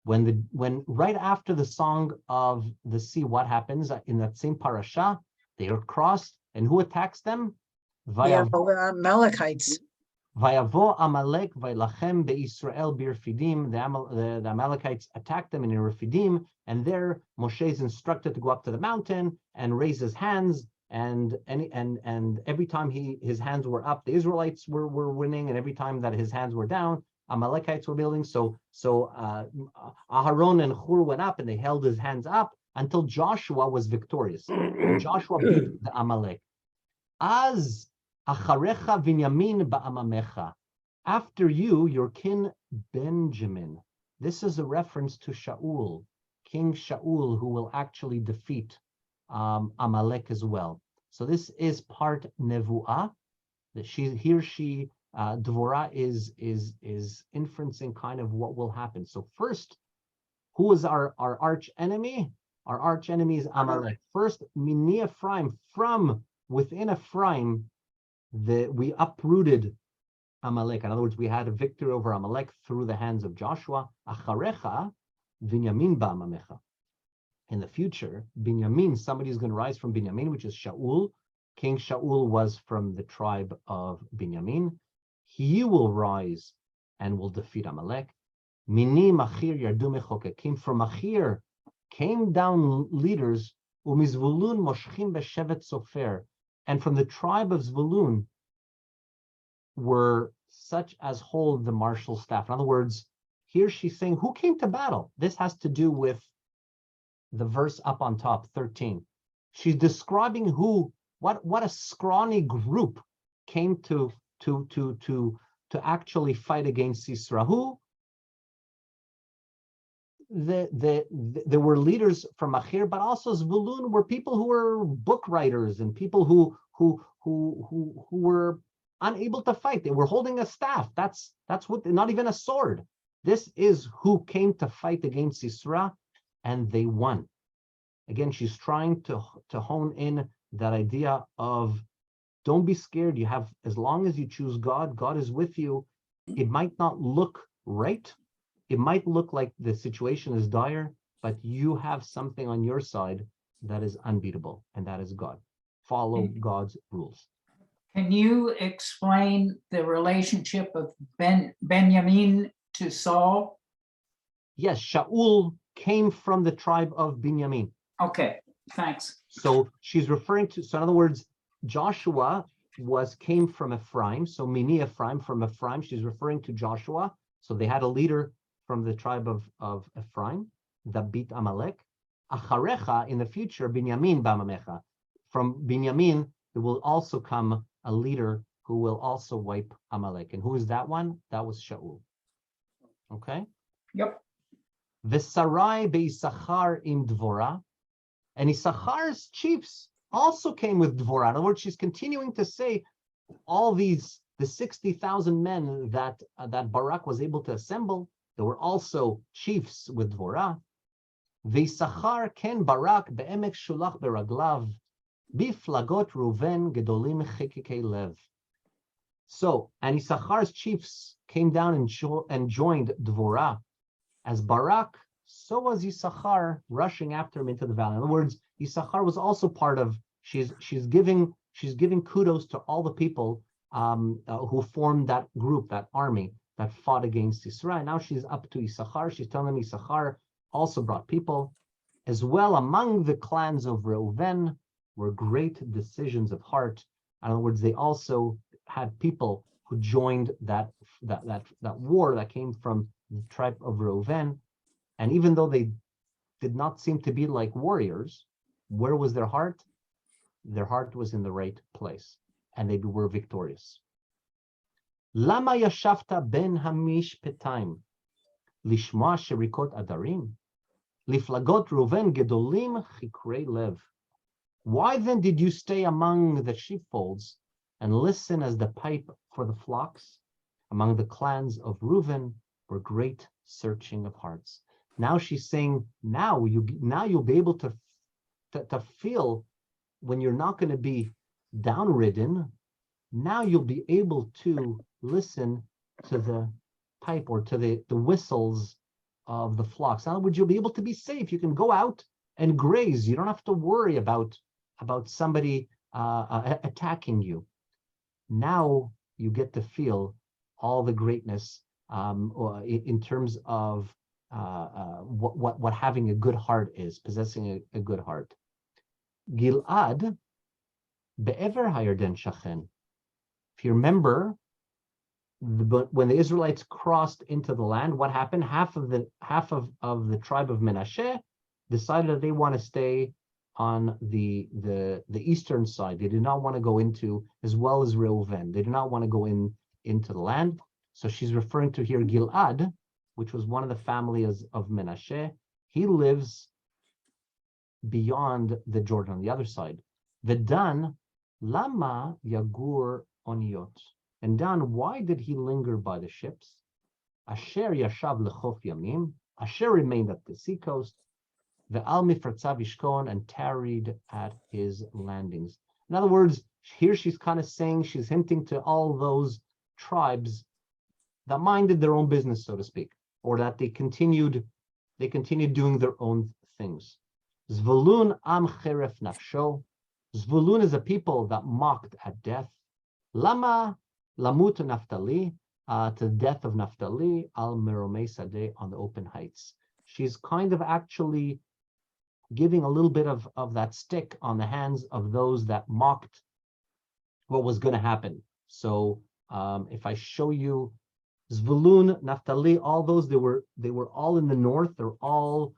When right after the song of the sea, what happens in that same parasha? They are crossed, and who attacks them? Yeah, Amalekites. Vayavo Amalek vaylachem beIsrael birfidim. The Amalekites attacked them in Refidim, and there Moshe is instructed to go up to the mountain and raise his hands. And every time his hands were up, the Israelites were winning, and every time that his hands were down, Amalekites were building. So Aharon and Hur went up, and they held his hands up until Joshua was victorious. And Joshua beat the Amalek. Az acharecha Binyamin ba'amamecha. After you, your kin Benjamin. This is a reference to Shaul, King Shaul, who will actually defeat Amalek as well. So this is part nevuah. That Dvorah is inferencing kind of what will happen. So first, who is our arch enemy? Our arch enemy is Amalek. First, Mini Ephraim, from within Ephraim, we uprooted Amalek. In other words, we had a victory over Amalek through the hands of Joshua. Acharecha Binyamin ba'amamecha. In the future, Binyamin, somebody is going to rise from Binyamin, which is Shaul. King Shaul was from the tribe of Binyamin. He will rise and will defeat Amalek. Mini Machir Yardu Mechokekim. From Machir came down leaders, Umizvulun Moshchim Beshevet Sofer. And from the tribe of Zvulun were such as hold the marshal staff. In other words, here she's saying, who came to battle? This has to do with the verse up on top, 13. She's describing what a scrawny group came to actually fight against Sisera. Who? There were leaders from Machir, but also Zvulun were people who were book writers and people who were unable to fight. They were holding a staff. That's what, not even a sword. This is who came to fight against Sisera, and they won. Again, she's trying to hone in that idea of don't be scared. You have, as long as you choose God, God is with you. It might not look right. It might look like the situation is dire, but you have something on your side that is unbeatable, and that is God. Follow God's rules. Can you explain the relationship of Benjamin to Saul? Yes, Shaul came from the tribe of Binyamin. Okay, thanks. So she's referring to, so in other words, Joshua came from Ephraim. So Mini Ephraim, from Ephraim, she's referring to Joshua. So they had a leader from the tribe of Ephraim that beat Amalek. Acharecha, in the future, Binyamin ba'amamecha. From Binyamin, there will also come a leader who will also wipe Amalek. And who is that one? That was Shaul. Okay? Yep. V'sarai be'Issachar im Dvorah. And Issachar's chiefs also came with Dvorah. In other words, she's continuing to say all the 60,000 men that Barak was able to assemble, there were also chiefs with Dvorah. V'Issachar ken Barak be'emek shulach beraglav biflagot Ruven gedolim chekikei lev. So, and Issachar's chiefs came down and joined Dvorah as Barak so was Issachar rushing after him into the valley. In other words, Issachar was also part of. She's giving kudos to all the people who formed that group, that army that fought against Israel. Now she's up to Issachar. She's telling them Issachar also brought people. As well, among the clans of Reuven were great decisions of heart. In other words, they also had people who joined that war that came from the tribe of Reuven. And even though they did not seem to be like warriors, where was their heart? Their heart was in the right place, and they were victorious. Lama yashavta ben hamish petaim lishma sherikot adarim liflagot Reuven gedolim chikrei lev. Why then did you stay among the sheepfolds and listen as the pipe for the flocks? Among the clans of Reuven were great searching of hearts. Now she's saying, now you'll be able to feel when you're not going to be downridden. Now you'll be able to listen to the pipe or to the whistles of the flocks. In other words, you'll be able to be safe. You can go out and graze. You don't have to worry about somebody attacking you. Now you get to feel all the greatness in terms of what having a good heart is, possessing a good heart. Gilad be'ever hayarden shachen. If you remember, when the Israelites crossed into the land, what happened? Half of the tribe of Menashe decided that they want to stay on the eastern side. They did not want to go into, as well as Reuven. They did not want to go into the land. So she's referring to here Gilad, which was one of the families of Menashe. He lives beyond the Jordan on the other side. V'dan lama yagur oniot. And Dan, why did he linger by the ships? Asher yashav lechof yamim. Asher remained at the seacoast. Ve'al mifratzav yishkon, and tarried at his landings. In other words, here she's kind of saying, she's hinting to all those tribes that minded their own business, so to speak, or that they continued doing their own things. Zvulun am cheref nafsho. Zvulun is a people that mocked at death. Lama lamut Naphtali, to the death of Naphtali, al meromei sadeh, on the open heights. She's kind of actually giving a little bit of that stick on the hands of those that mocked what was going to happen. So if I show you Zvulun, Naphtali, all those, they were all in the north. They're all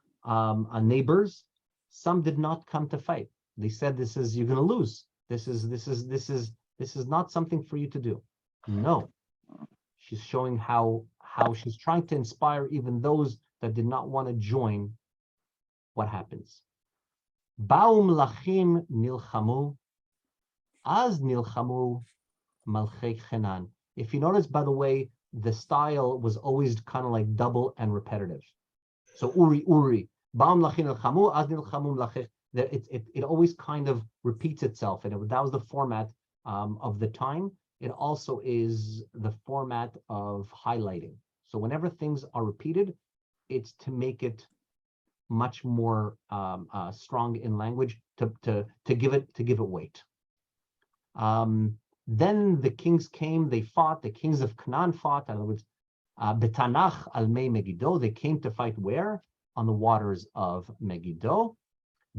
neighbors. Some did not come to fight. They said, you're going to lose. This is not something for you to do. No, she's showing how she's trying to inspire even those that did not want to join what happens. Baum lachim nilchamu, az nilchamu malchei chenan. If you notice, by the way, the style was always kind of like double and repetitive. So uri, baum lachim nilchamu, az nilchamu malchei. It always kind of repeats itself, and that was the format of the time. It also is the format of highlighting. So whenever things are repeated, it's to make it much more strong in language, to give it weight. Then the kings came, they fought. The kings of Canaan fought. In other words, Betanach al mei Megiddo. They came to fight where? On the waters of Megiddo.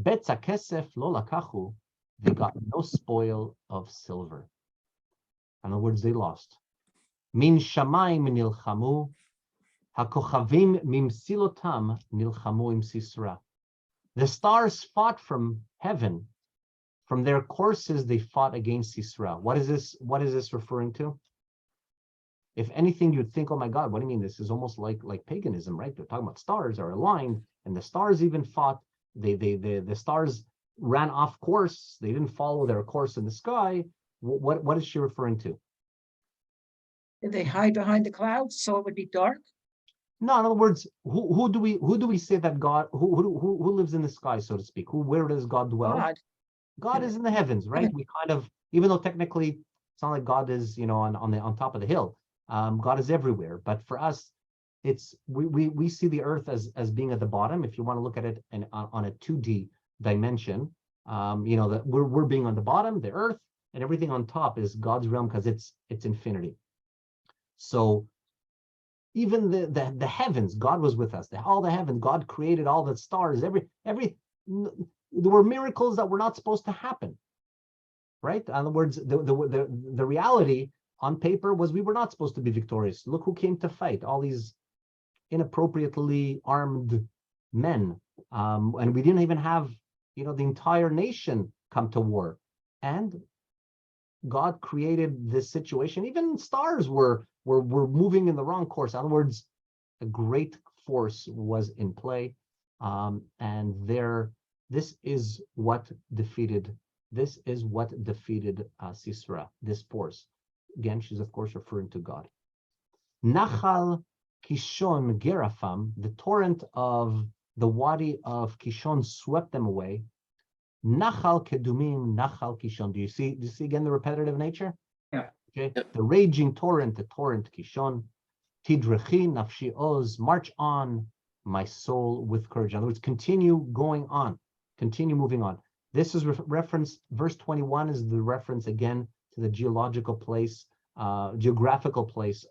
Betza kesef lo lakachu. They got no spoil of silver. In other words, they lost. Min shamayim nilchamu, hakochavim mimsilotam nilchamu im Sisra. The stars fought from heaven. From their courses, they fought against Sisra. What is this? What is this referring to? If anything, you'd think, oh my God, what do you mean? This is almost like paganism, right? They're talking about stars are aligned, and the stars even fought. The stars ran off course. They didn't follow their course in the sky. What is she referring to? Did they hide behind the clouds so it would be dark? No, in other words, who do we say that God who lives in the sky, so to speak? Where does God dwell? God. God is in the heavens, right? We kind of, even though technically it's not like God is, on top of the hill. God is everywhere, but for us, we see the earth as being at the bottom. If you want to look at it on a 2D dimension, that we're being on the bottom, the earth, and everything on top is God's realm because it's infinity. So even the heavens, God was with us. All the heavens, God created all the stars. There were miracles that were not supposed to happen, right? In other words, the reality on paper was we were not supposed to be victorious. Look who came to fight, all these inappropriately armed men. And we didn't even have, the entire nation come to war. And God created this situation. Even stars were moving in the wrong course. In other words, a great force was in play. This is what defeated Sisera, this force. Again, she's of course referring to God. Nachal Kishon Gerafam, the torrent of the wadi of Kishon swept them away. Nachal Kedumim, Nachal Kishon. Do you see again the repetitive nature? Yeah. Okay. The raging torrent, the torrent Kishon. Tidrechi Nafshi Oz, march on, my soul with courage. In other words, continue going on, continue moving on. This is reference, verse 21 is the reference again to the geographical place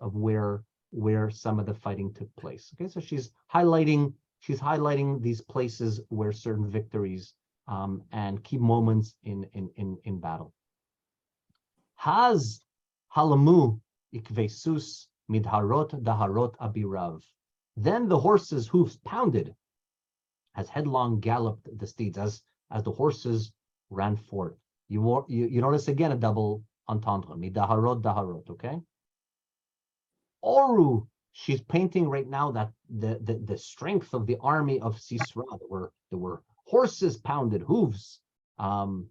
of where some of the fighting took place. Okay, so she's highlighting these places where certain victories and key moments in battle. Haz halamu ikvesus midharot daharot abirav. Then the horses' hoofs pounded as headlong galloped the steeds, as the horses ran forth. You notice again a double entendre, midaharot daharot, okay? Oru, she's painting right now that the strength of the army of Sisera. There were horses pounded, hooves. Oru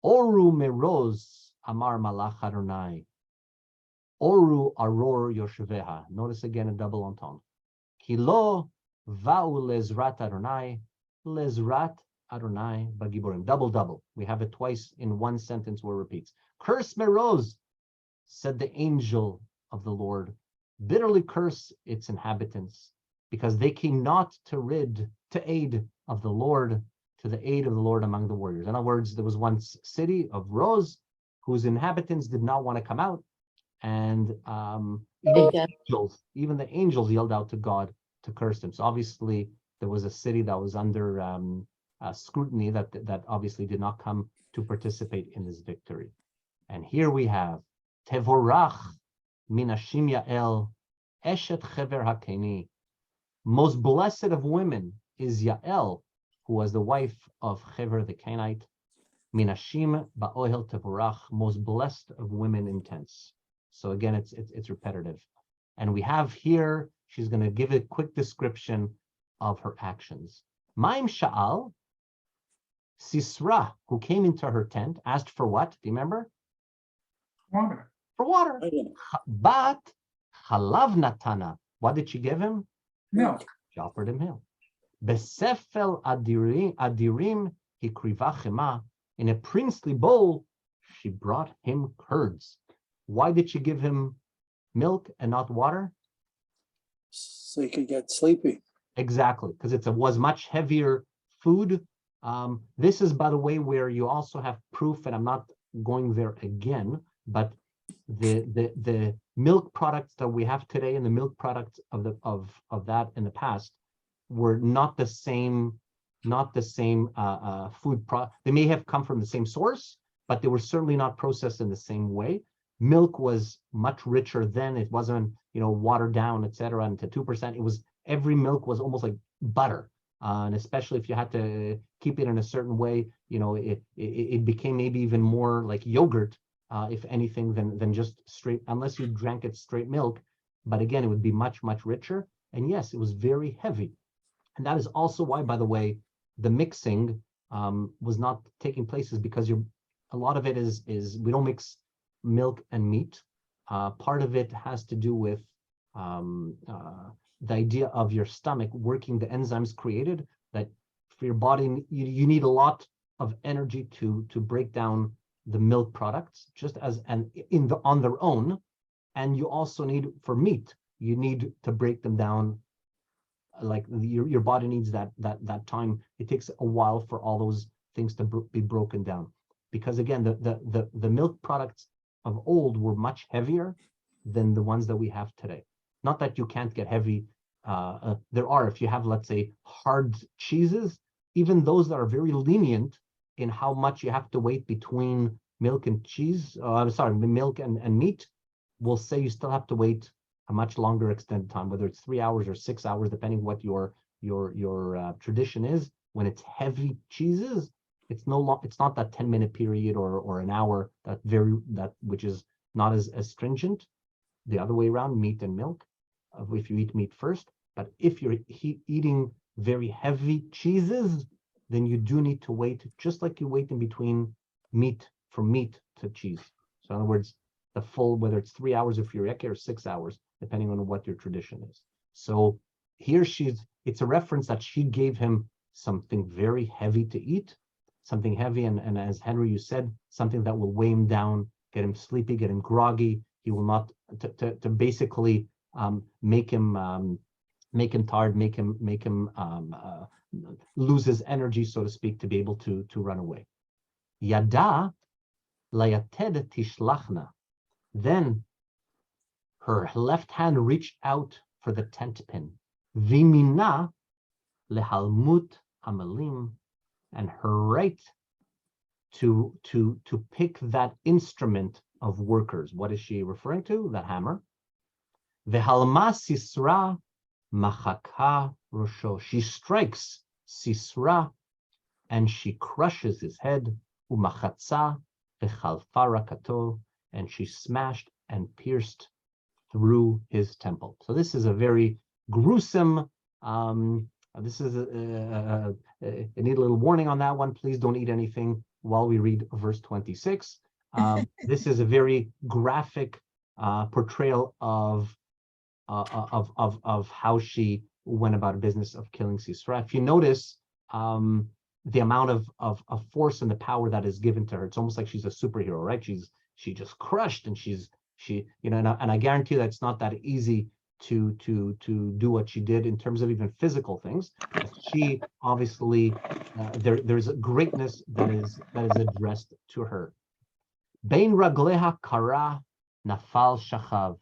meroz amar malach Adonai. Oru aror yosheveha. Notice again a double entendre. Kilo va'u lezrat Adonai, lezrat Adonai bagiborim. Double. We have it twice in one sentence where it repeats. Curse meroz, said the angel of the Lord. Bitterly curse its inhabitants, because they came not to aid of the Lord, to the aid of the Lord among the warriors. In other words, there was one city of Roz whose inhabitants did not want to come out, and even the angels yelled out to God to curse them. So obviously there was a city that was under scrutiny that obviously did not come to participate in this victory. And here we have Tevorach Minashim Yael, Eshet Chever HaKeni. Most blessed of women is Yael, who was the wife of Chever the Kenite. Minashim Ba'ohel Tevorach, most blessed of women in tents. So again, it's repetitive. And we have here, she's going to give a quick description of her actions. Maim Sha'al, Sisera, who came into her tent, asked for what? Do you remember? Water. For water. But Chalav Natana, what did she give him? Milk. She offered him milk. Besefel adirim hikriva chema, in a princely bowl, she brought him curds. Why did she give him milk and not water? So he could get sleepy. Exactly, because it was much heavier food. This is, by the way, where you also have proof, and I'm not going there again, but the milk products that we have today and the milk products of that in the past were not the same food product. They may have come from the same source, but they were certainly not processed in the same way. Milk was much richer then. It wasn't, watered down, etc. And to 2%, every milk was almost like butter. And especially if you had to keep it in a certain way, it became maybe even more like yogurt, if anything, than just straight, unless you drank it straight milk. But again, it would be much, much richer. And yes, it was very heavy. And that is also why, by the way, the mixing was not taking place, is because a lot of it is we don't mix milk and meat. Part of it has to do with the idea of your stomach working the enzymes created, that for your body, you need a lot of energy to break down the milk products, just as on their own. And you also need, for meat, you need to break them down. Like your body needs that time. It takes a while for all those things to be broken down, because again, the milk products of old were much heavier than the ones that we have today. Not that you can't get heavy. There are, if you have, let's say, hard cheeses, even those that are very lenient in how much you have to wait between milk and cheese. I'm sorry, milk and meat, will say you still have to wait a much longer extended time, whether it's 3 hours or 6 hours, depending what your tradition is. When it's heavy cheeses, it's not that 10-minute period or an hour which is not as stringent. The other way around, meat and milk, if you eat meat first. But if you're eating very heavy cheeses, then you do need to wait, just like you wait in between meat, from meat to cheese. So in other words, the full, whether it's 3 hours if you're Eke or 6 hours, depending on what your tradition is. So here it's a reference that she gave him something very heavy to eat, something heavy, and as Henry, you said, something that will weigh him down, get him sleepy, get him groggy. He will not, to basically make him tired, make him lose his energy, so to speak, to be able to run away. Yada layated tishlachna. Then her left hand reached out for the tent pin. Vimina lehalmut amalim, and her right to pick that instrument of workers. What is she referring to? That hammer. Vehalma Sisra machaka rosho. She strikes Sisra and she crushes his head. Umachatza vechalfa rakato, and she smashed and pierced through his temple. So this is a very gruesome. This is I need a little warning on that one. Please don't eat anything while we read verse 26. This is a very graphic portrayal of how she went about business of killing Sisra. If you notice the amount of force and the power that is given to her, it's almost like she's a superhero, right? She just crushed, and and I guarantee that it's not that easy to do what she did in terms of even physical things. She obviously there's a greatness that is addressed to her. Bein ragleha kara nafal shachav.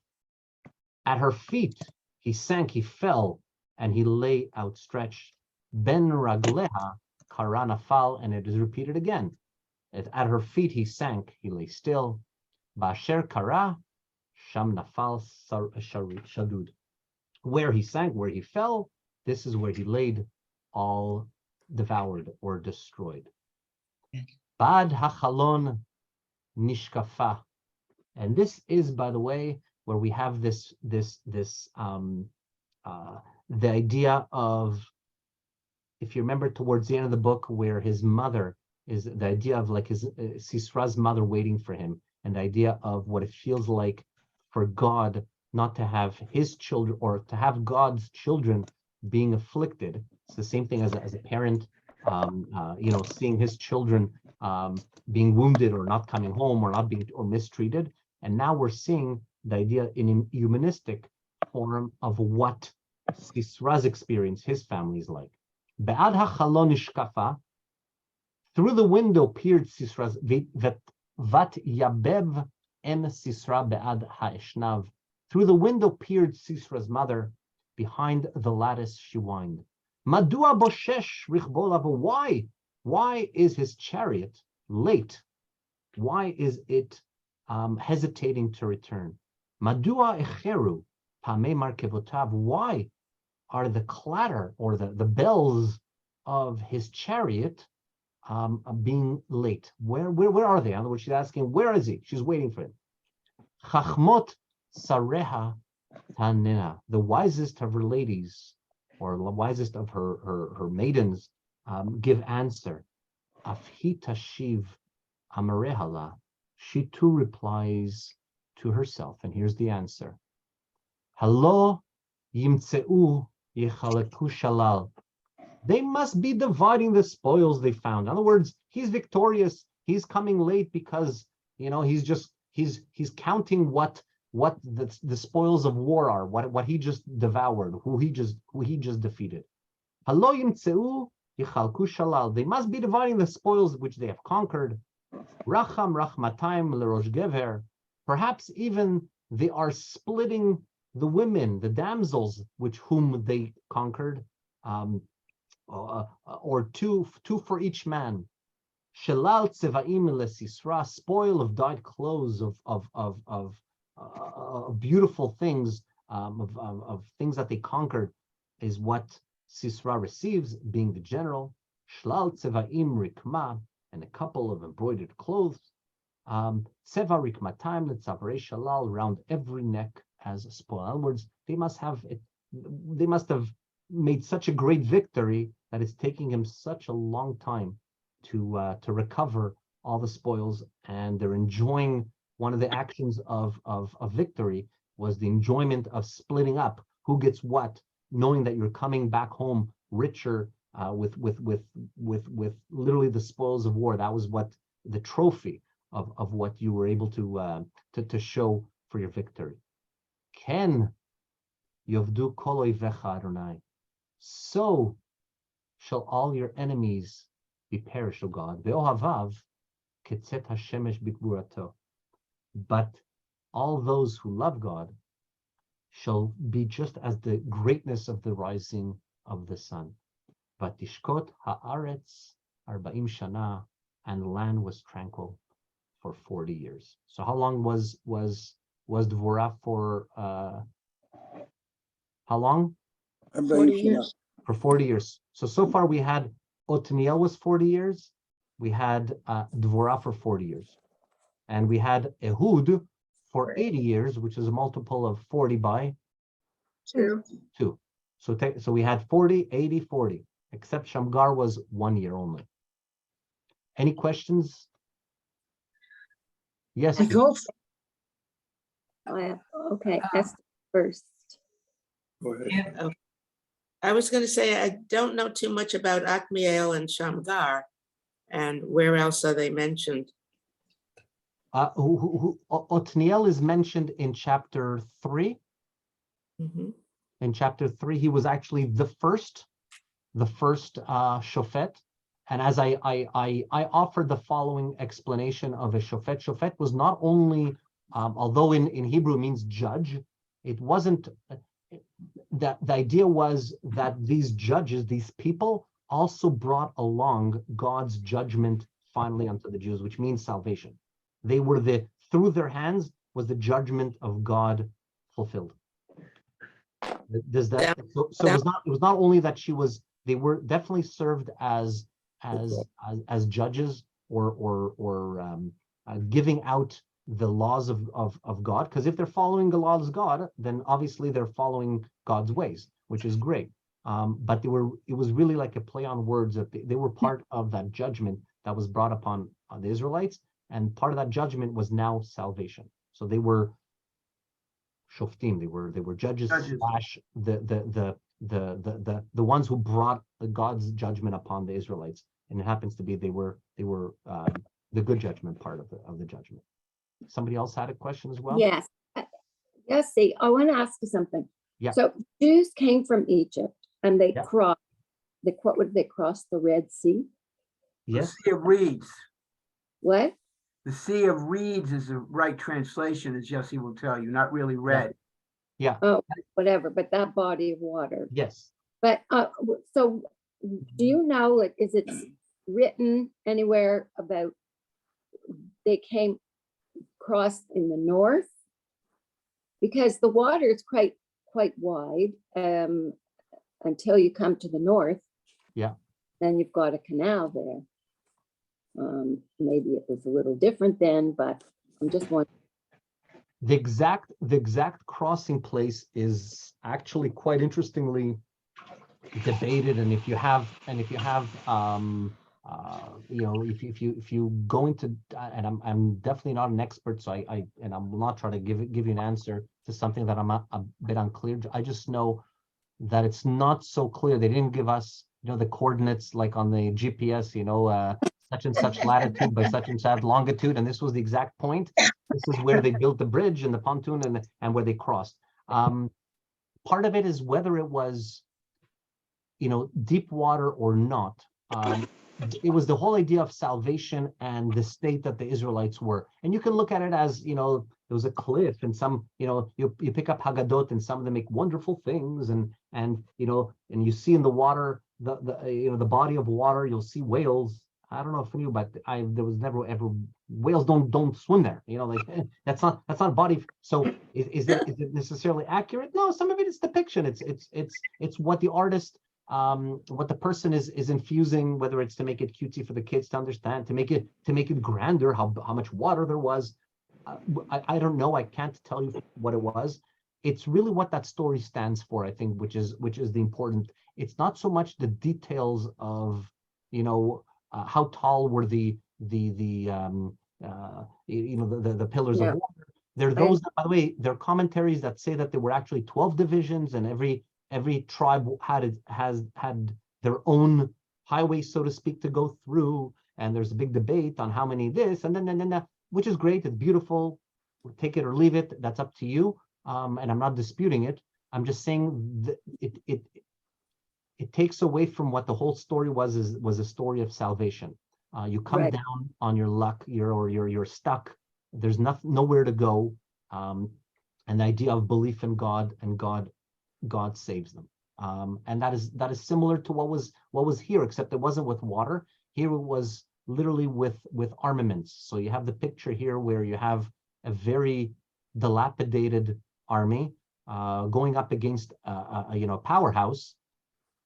At her feet he sank, he fell, and he lay outstretched. Ben ragleha kara nafal, and it is repeated again. At her feet he sank, he lay still. Basher kara sham nafal shadud. Where he sank, where he fell, this is where he laid, all devoured or destroyed. Bad hachalon nishkafa. And this is, by the way, where we have the idea of, if you remember towards the end of the book, where his mother is, the idea of like his Sisra's mother waiting for him, and the idea of what it feels like for God not to have his children, or to have God's children being afflicted. It's the same thing as a parent, seeing his children being wounded or not coming home or or mistreated. And now we're seeing the idea in a humanistic form of what Sisra's experience, his family's like. Be'ad hachalon ishkafa, through the window peered Sisra's vat yabev em Sisra be'ad ha'eshnav. Through the window peered Sisra's mother. Behind the lattice she whined. Madua boshesh richbo lavo. Why is his chariot late? Why is it hesitating to return? Madua echeru pame markevotav. Why are the clatter or the bells of his chariot being late? Where are they? In other words, she's asking, where is he? She's waiting for him. Chachmot sareha tanina. The wisest of her ladies, or the wisest of her maidens, give answer. Afhi tashiv amarehala. She too replies to herself, and here's the answer. Halo yimtseu yechaleku shalal. They must be dividing the spoils they found. In other words, he's victorious. He's coming late because he's counting what what the spoils of war are, what he just devoured, who he just defeated. Halo yimtzeu yichalku shalal. They must be dividing the spoils which they have conquered. Racham rachmatayim lerosh gever. Perhaps even they are splitting the women, the damsels, whom they conquered, or two for each man. Shelal tzevaim lesisra, spoil of dyed clothes, of beautiful things, of things that they conquered, is what Sisra receives, being the general. Shlal tzevaim rikma, and a couple of embroidered clothes. Tseva rikmatayim letzavre shalal, around every neck as a spoil. In other words, they must have made such a great victory that it's taking him such a long time to recover all the spoils, and they're enjoying. One of the actions of victory was the enjoyment of splitting up who gets what, knowing that you're coming back home richer with literally the spoils of war. That was what the trophy of what you were able to show for your victory. Ken yovdu kol oivecha Adonai. So shall all your enemies be perished, O God. Ve'ohavav ketzet hashemesh bigvurato. But all those who love God shall be just as the greatness of the rising of the sun. But tishkot haaretz 40 shana, and the land was tranquil for 40 years. So how long was Dvorah for? How long? 40 years. For 40 years. So far we had Othniel was 40 years. We had Dvorah for 40 years. And we had Ehud for 80 years, which is a multiple of 40 by 2. 2. So we had 40, 80, 40, except Shamgar was 1 year only. Any questions? Yes. I go, Okay, Esther first. Go ahead. And I was going to say, I don't know too much about Othniel and Shamgar, and where else are they mentioned? Othniel is mentioned in chapter 3. Mhm. In chapter 3, he was actually the first shofet. And as I offered the following explanation of a shofet. Shofet was not only, although in Hebrew it means judge, it wasn't, the idea was that these judges, these people, also brought along God's judgment finally unto the Jews, which means salvation. They were through their hands was the judgment of God fulfilled. Does that? So it was not only that they were definitely served as judges or giving out the laws of God, because if they're following the laws of God, then obviously they're following God's ways, which is great. But it was really like a play on words, that they were part of that judgment that was brought upon the Israelites, and part of that judgment was now salvation. So they were shoftim, they were judges. Slash the ones who brought God's judgment upon the Israelites, and it happens to be they were the good judgment part of the judgment. Somebody else had a question as well? Yes. Yosi, I want to ask you something. Yeah. So Jews came from Egypt and they Yeah. crossed, what would they cross the Red Sea? The Yes. Sea of Reeds. What? The Sea of Reeds is the right translation, as Yosi will tell you, not really red. Yeah. Oh, whatever, but that body of water. Yes. But so do you know, like, is it written anywhere about they came crossed in the north? Because the water is quite wide until you come to the north. Yeah. Then you've got a canal there. Maybe it was a little different then, but I'm just wondering. The exact crossing place is actually quite interestingly debated, and if you have if you go into, and I'm definitely not an expert, so I will not try to give you an answer to something that I'm a bit unclear. I just know that it's not so clear. They didn't give us the coordinates like on the GPS, such and such latitude by such and such longitude, and this was the exact point. This is where they built the bridge and the pontoon and where they crossed. Part of it is whether it was, deep water or not. It was the whole idea of salvation and the state that the Israelites were. And you can look at it as, there was a cliff and some, you pick up Haggadot and some of them make wonderful things and you see in the water, the body of water, you'll see whales. I don't know if you knew, but there was never ever whales don't swim there. That's not a body. So is it necessarily accurate? No, some of it is depiction. It's what the artist, what the person is infusing, whether it's to make it cutesy for the kids to understand, to make it grander, how much water there was. I don't know. I can't tell you what it was. It's really what that story stands for, I think, which is the important. It's not so much the details of, how tall were the pillars Yeah. of water. There are those, by the way, there are commentaries that say that there were actually 12 divisions, and every tribe had their own highway, so to speak, to go through. And there's a big debate on how many this and then that, which is great. It's beautiful. Take it or leave it. That's up to you. And I'm not disputing it. I'm just saying that it takes away from what the whole story was a story of salvation. You come Right. down on your luck, you're stuck. There's nowhere to go. And the idea of belief in God and God saves them. And that is similar to what was here, except it wasn't with water. Here it was literally with armaments. So you have the picture here where you have a very dilapidated army going up against a powerhouse,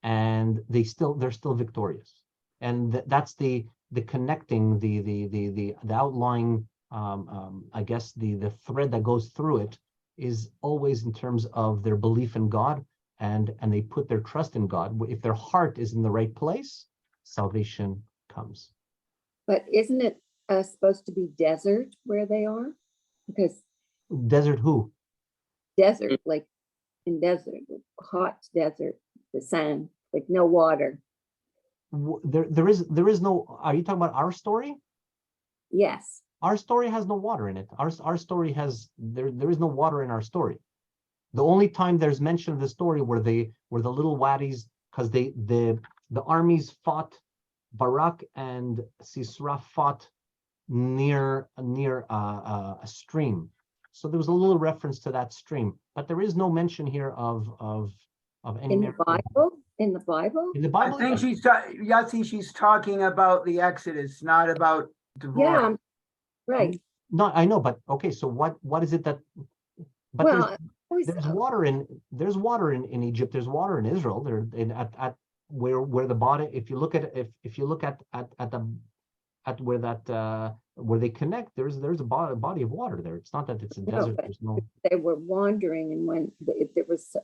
and they're still victorious. And that's the connecting, the outlying, I guess the thread that goes through it is always in terms of their belief in God, and they put their trust in God. If their heart is in the right place, salvation comes. But isn't it supposed to be desert where they are? Because Desert who? desert, like in desert, hot desert, the sand, like no water. There is no. Are you talking about our story? Yes. Our story has no water in it. Our story has there is no water in our story. The only time there's mention of the story were the little wadis, because the armies fought. Barak and Sisera fought near a stream, so there was a little reference to that stream, but there is no mention here of any In the miracle. Bible? In the Bible? In the I Bible, think she's talking about the Exodus, not about divorce. Yeah, right. no, I know, but okay. So what is it that? But Well, always, there's water in Egypt. There's water in Israel. There at where the body. If you look at where that where they connect, there's a body of water there. It's not that it's a No, desert. but There's no. they were wandering, and when there was,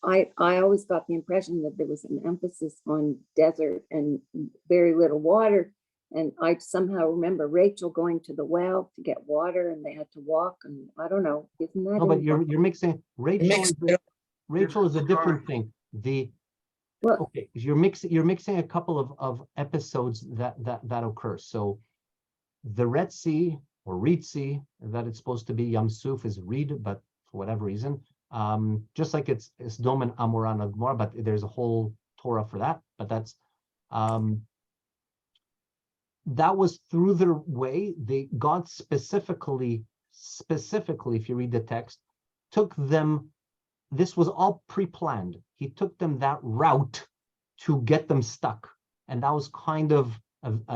I always got the impression that there was an emphasis on desert and very little water. And I somehow remember Rachel going to the well to get water, and they had to walk. And I don't know, isn't that? No, but in the you're Bible? mixing Rachel. Rachel is a different thing. Well, Okay, you're mixing a couple of episodes that occur. So the Red Sea or Reed Sea, that it's supposed to be Yam Suf, is Reed, but for whatever reason, just like it's Sodom and Amorah and Gomorrah, but there's a whole Torah for that. But that's that was through their way. God specifically, if you read the text, took them. This was all pre-planned. He took them that route to get them stuck, and that was kind of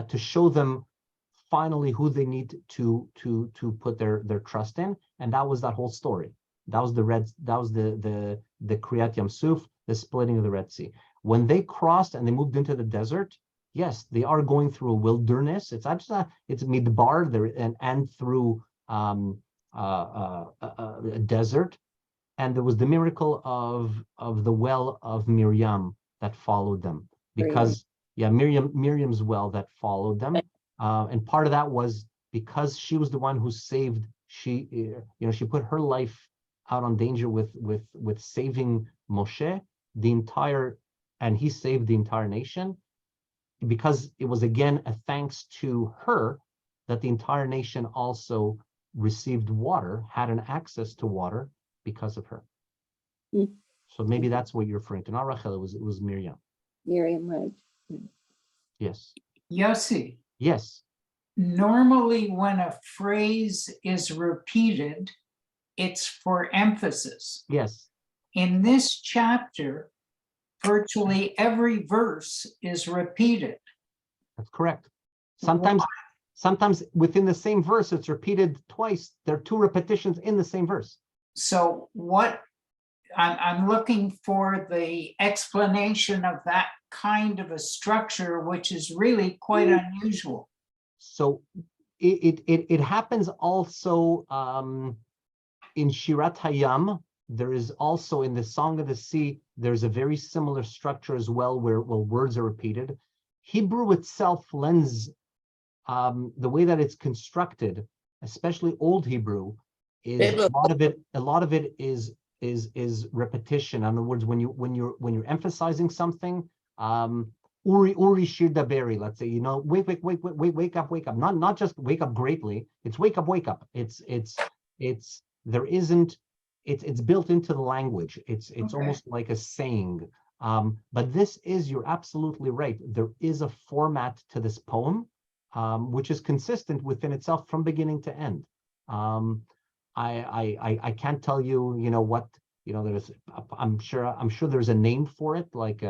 to show them finally who they need to put their trust in, and that was that whole story. That was the Kriyat Yam Suf, the splitting of the Red Sea. When they crossed and they moved into the desert, yes, they are going through a wilderness. It's actually it's midbar there and through a desert. And there was the miracle of the well of Miriam that followed them, because Miriam's well that followed them, and part of that was because she was the one who saved. She put her life out on danger with saving Moshe, and he saved the entire nation, because it was again a thanks to her that the entire nation also received water, had an access to water because of her. Mm. So maybe that's what you're referring to. Not Rachel, it was Miriam. Miriam, right? Yes. Yosi, Yes. normally when a phrase is repeated, it's for emphasis. Yes. In this chapter, virtually every verse is repeated. That's correct. Sometimes within the same verse, it's repeated twice. There are two repetitions in the same verse. So what, I'm looking for the explanation of that kind of a structure, which is really quite unusual. So it happens also in Shirat Hayam. There is also in the Song of the Sea, there's a very similar structure as well where words are repeated. Hebrew itself lends the way that it's constructed, especially Old Hebrew, is a lot of it is repetition. In other words, when you're emphasizing something, Uri Shir Daberi, let's say, wake up, not just wake up greatly, it's wake up. It's built into the language. It's Okay. almost like a saying. But you're absolutely right. There is a format to this poem, which is consistent within itself from beginning to end. I can't tell you, what, there's, I'm sure there's a name for it, like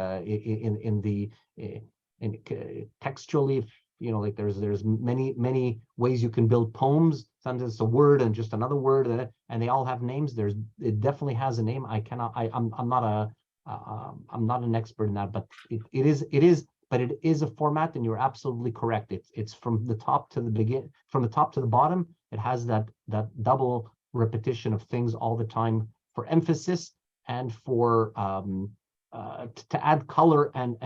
textually, like there's many ways you can build poems. Sometimes it's a word and just another word, and they all have names. It definitely has a name. I'm not an expert in that, but it is a format, and you're absolutely correct. It's from the top to the bottom. It has that double repetition of things all the time for emphasis and for to add color and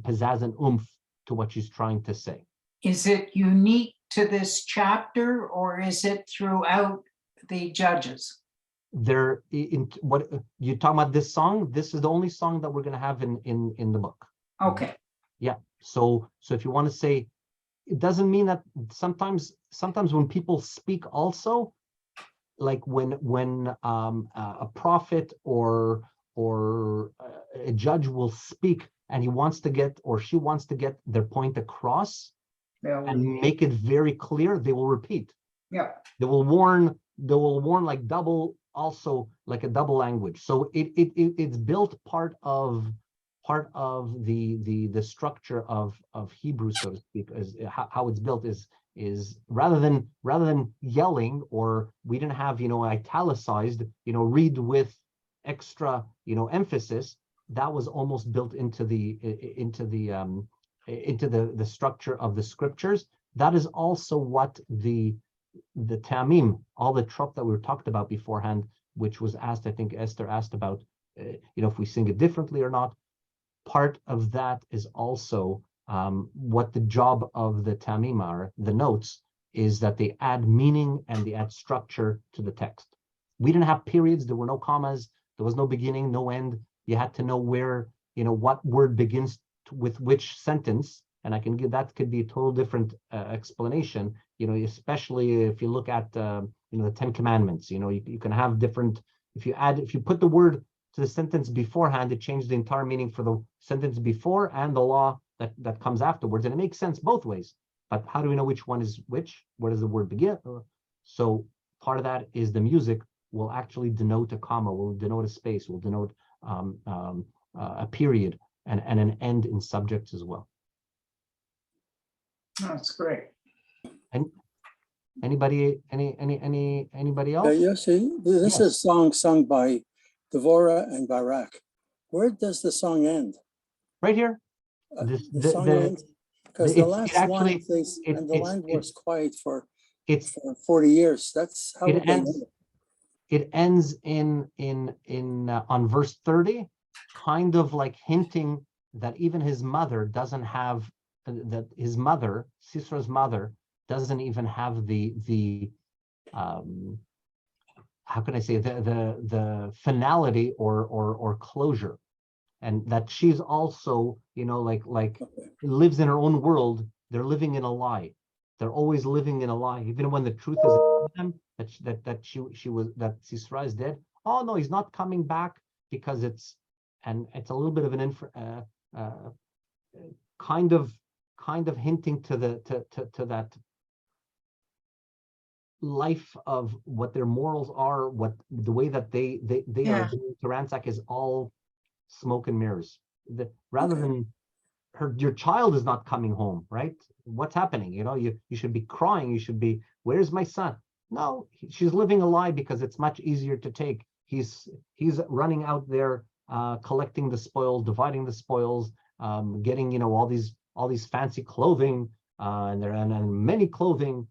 pizzazz and oomph to what she's trying to say. Is it unique to this chapter, or is it throughout the Judges? What you talking about this song? This is the only song that we're going to have in the book. Okay, Yeah. So if you want to say, it doesn't mean that sometimes when people speak also, like when a prophet or a judge will speak and he wants to get, or she wants to get their point across and make it very clear, they will repeat. yeah, They will warn like double, also like a double language. So it's built part of the structure of Hebrew, so to speak, is how it's built is rather than yelling, or we didn't have italicized, read with extra emphasis. That was almost built into the structure of the scriptures. That is also what the tamim, all the trop that we were talked about beforehand, which was asked, I think Esther asked about, if we sing it differently or not. Part of that is also what the job of the tamim are, the notes, is that they add meaning and they add structure to the text. We didn't have periods, there were no commas, there was no beginning, no end. You had to know where, what word begins with which sentence, and I can give that could be a total different explanation, especially if you look at the 10 Commandments. You can have different, if you put the word to the sentence beforehand, it changed the entire meaning for the sentence before and the law that comes afterwards, and it makes sense both ways. But how do we know which one is which? Where does the word begin? So part of that is the music will actually denote a comma, will denote a space, will denote a period and an end in subjects as well. that's great. And anybody else? Yosi, this Yes. is a song sung by Devorah and Barak. Where does the song end? Right here. The song ends? Because the last line says, and the land was quiet for 40 years. That's how it they ends. end it. It ends on verse 30, kind of like hinting that even his mother doesn't have, that his mother, Sisra's mother, doesn't even have the how can I say, the finality or closure, and that she's also like Okay. lives in her own world. They're living in a lie. They're always living in a lie, even when the truth is in them. that Sisera is dead. Oh no, he's not coming back because it's a little bit of an kind of hinting to that life of what their morals are, what the way that they Yeah. are doing to ransack is all smoke and mirrors. Rather than your child is not coming home, right? What's happening? You should be crying. You should be, where's my son? No, she's living a lie because it's much easier to take. He's running out there, collecting the spoils, dividing the spoils, getting all these fancy clothing, and many clothing,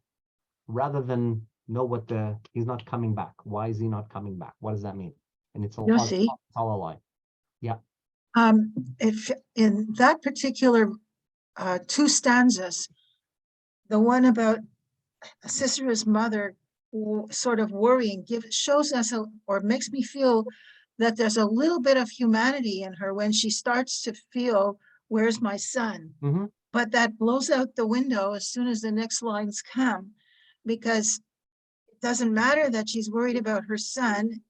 rather than know he's not coming back. Why is he not coming back? What does that mean? And it's all a lie. Yeah. If in that particular two stanzas, the one about Sisera's mother sort of worrying shows us or makes me feel that there's a little bit of humanity in her when she starts to feel, where's my son? Mm-hmm. But that blows out the window as soon as the next lines come, because it doesn't matter that she's worried about her son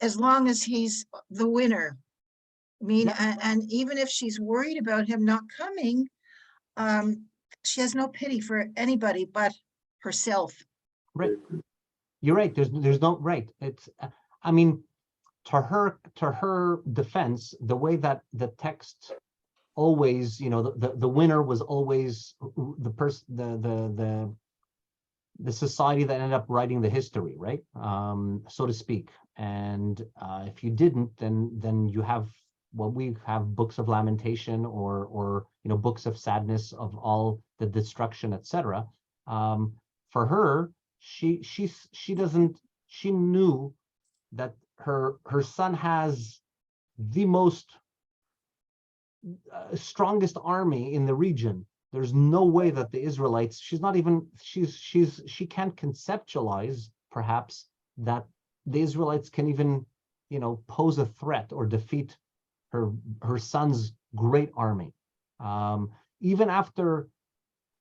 as long as he's the winner. I mean, Yeah. and even if she's worried about him not coming, she has no pity for anybody but herself. Right. You're right. There's no right. It's I mean, to her defense, the way that the text always, the winner was always the person, the society that ended up writing the history, right? So to speak. And if you didn't, then you have we have books of lamentation or books of sadness of all the destruction, etc. For her, she knew that her son has the most strongest army in the region. There's no way that the Israelites, she can't conceptualize perhaps that the Israelites can even, pose a threat or defeat her son's great army. Even after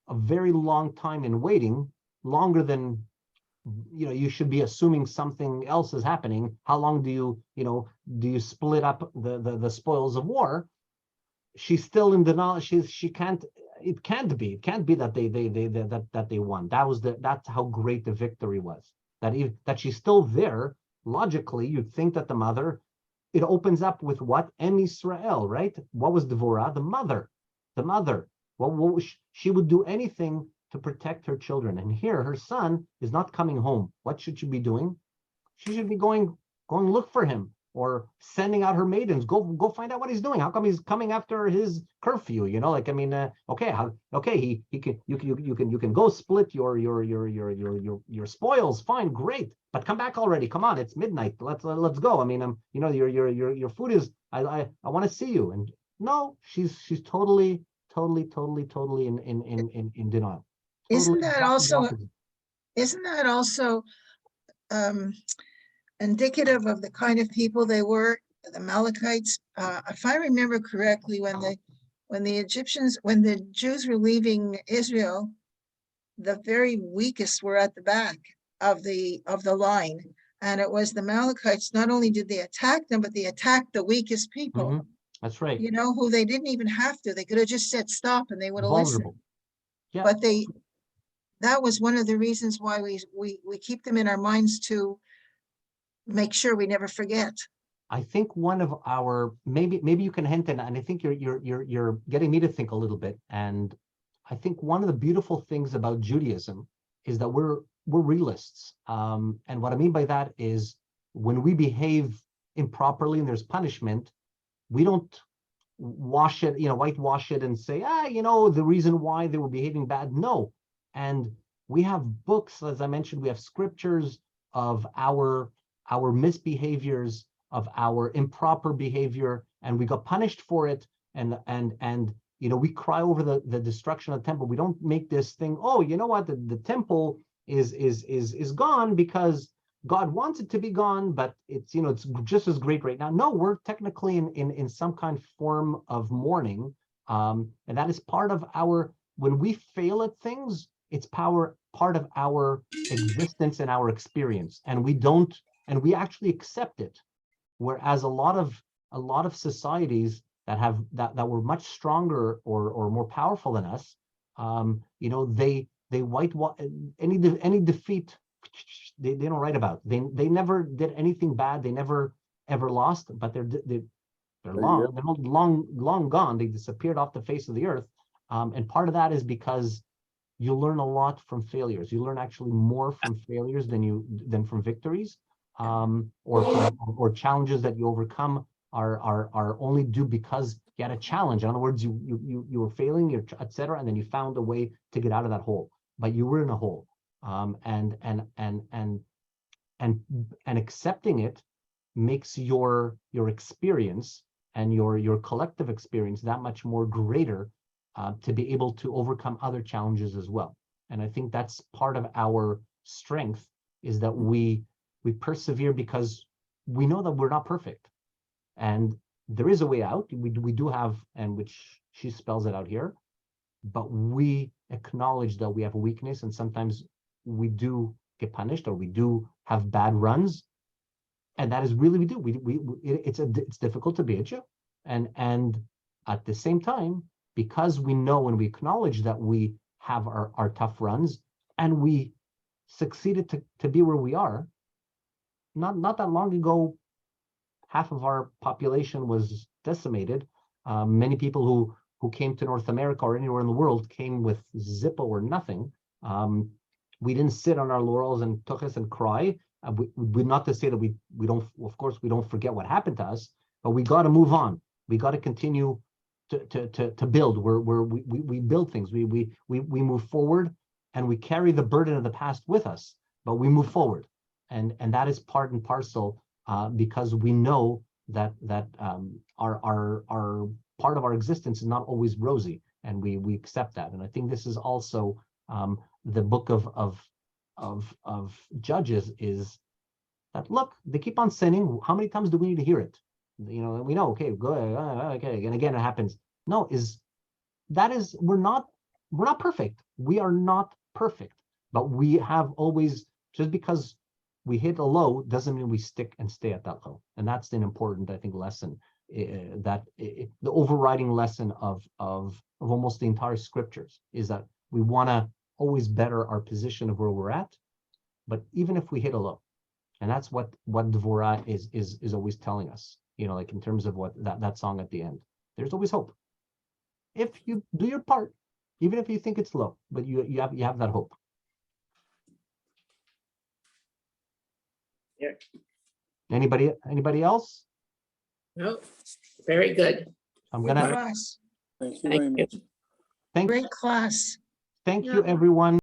a very long time in waiting, longer than you should be assuming something else is happening. How long do you split up the spoils of war? She's still in denial. She can't. It can't be that they won. That's how great the victory was. That she's still there. Logically, you'd think that the mother. It opens up with what? Em Israel, right? What was Devorah? The mother. Well, she would do anything to protect her children. And here, her son is not coming home. What should she be doing? She should be going look for him, or sending out her maidens. Go find out what he's doing. How come he's coming after his curfew? Okay, you can go split your spoils. Fine, great, but come back already. Come on, it's midnight. Let's go. I mean, your food is. I want to see you. And no, she's totally in denial. Isn't that also indicative of the kind of people they were, the Amalekites? If I remember correctly, when the Jews were leaving Israel, the very weakest were at the back of the line, and it was the Amalekites. Not only did they attack them, but they attacked the weakest people. Mm-hmm. That's right. Who they didn't even have to. They could have just said stop, and they would have listened. Yeah. But that was one of the reasons why we keep them in our minds, to make sure we never forget. I think one of our maybe you can hint in, and I think you're getting me to think a little bit. And I think one of the beautiful things about Judaism is that we're realists. And what I mean by that is, when we behave improperly and there's punishment, we don't whitewash it and say, the reason why they were behaving bad. No. And we have books, as I mentioned, we have scriptures of our misbehaviors, of our improper behavior, and we got punished for it. And we cry over the destruction of the temple. We don't make this thing, the temple is gone because God wants it to be gone, but it's just as great right now. No, we're technically in some kind of form of mourning, and that is part of when we fail at things, it's part of our existence and our experience, and we actually accept it. Whereas a lot of societies that were much stronger or more powerful than us, they whitewash any defeat. They don't write about. They never did anything bad. They never ever lost, but they're long gone. They disappeared off the face of the earth. And part of that is because you learn a lot from failures. You learn actually more from failures than from victories, or challenges that you overcome are only due because you had a challenge. In other words, you were failing, etc., and then you found a way to get out of that hole. But you were in a hole, and accepting it makes your experience and your collective experience that much more greater, to be able to overcome other challenges as well. And I think that's part of our strength, is that we persevere because we know that we're not perfect, and there is a way out. We do have, and which she spells it out here, but we acknowledge that we have a weakness, and sometimes we do get punished, or we do have bad runs, and that is really it's difficult to be a Jew, and at the same time, because we know and we acknowledge that we have our tough runs, and we succeeded to be where we are. Not that long ago, half of our population was decimated. Many people who came to North America or anywhere in the world came with Zippo or nothing. We didn't sit on our laurels and tuchus and cry. We not to say that we don't, of course, we don't forget what happened to us, but we got to move on. We got to continue to build. We build things. We move forward, and we carry the burden of the past with us, but we move forward, and that is part and parcel, because we know that our part of our existence is not always rosy, and we accept that. And I think this is also the book of Judges, is that, look, they keep on sinning. How many times do we need to hear it? We know, okay, go okay, and again it happens. No, we're not perfect. We are not perfect, but we have always, just because we hit a low doesn't mean we stick and stay at that low. And that's an important, I think, lesson, the overriding lesson of almost the entire scriptures, is that we want to always better our position of where we're at, but even if we hit a low. And that's what Dvorah is always telling us, like in terms of what that song at the end. There's always hope if you do your part, even if you think it's low, but you have that hope. Yeah. Anybody else? No, very good. I'm Good gonna class. Thank you very much. thank Great class. you everyone.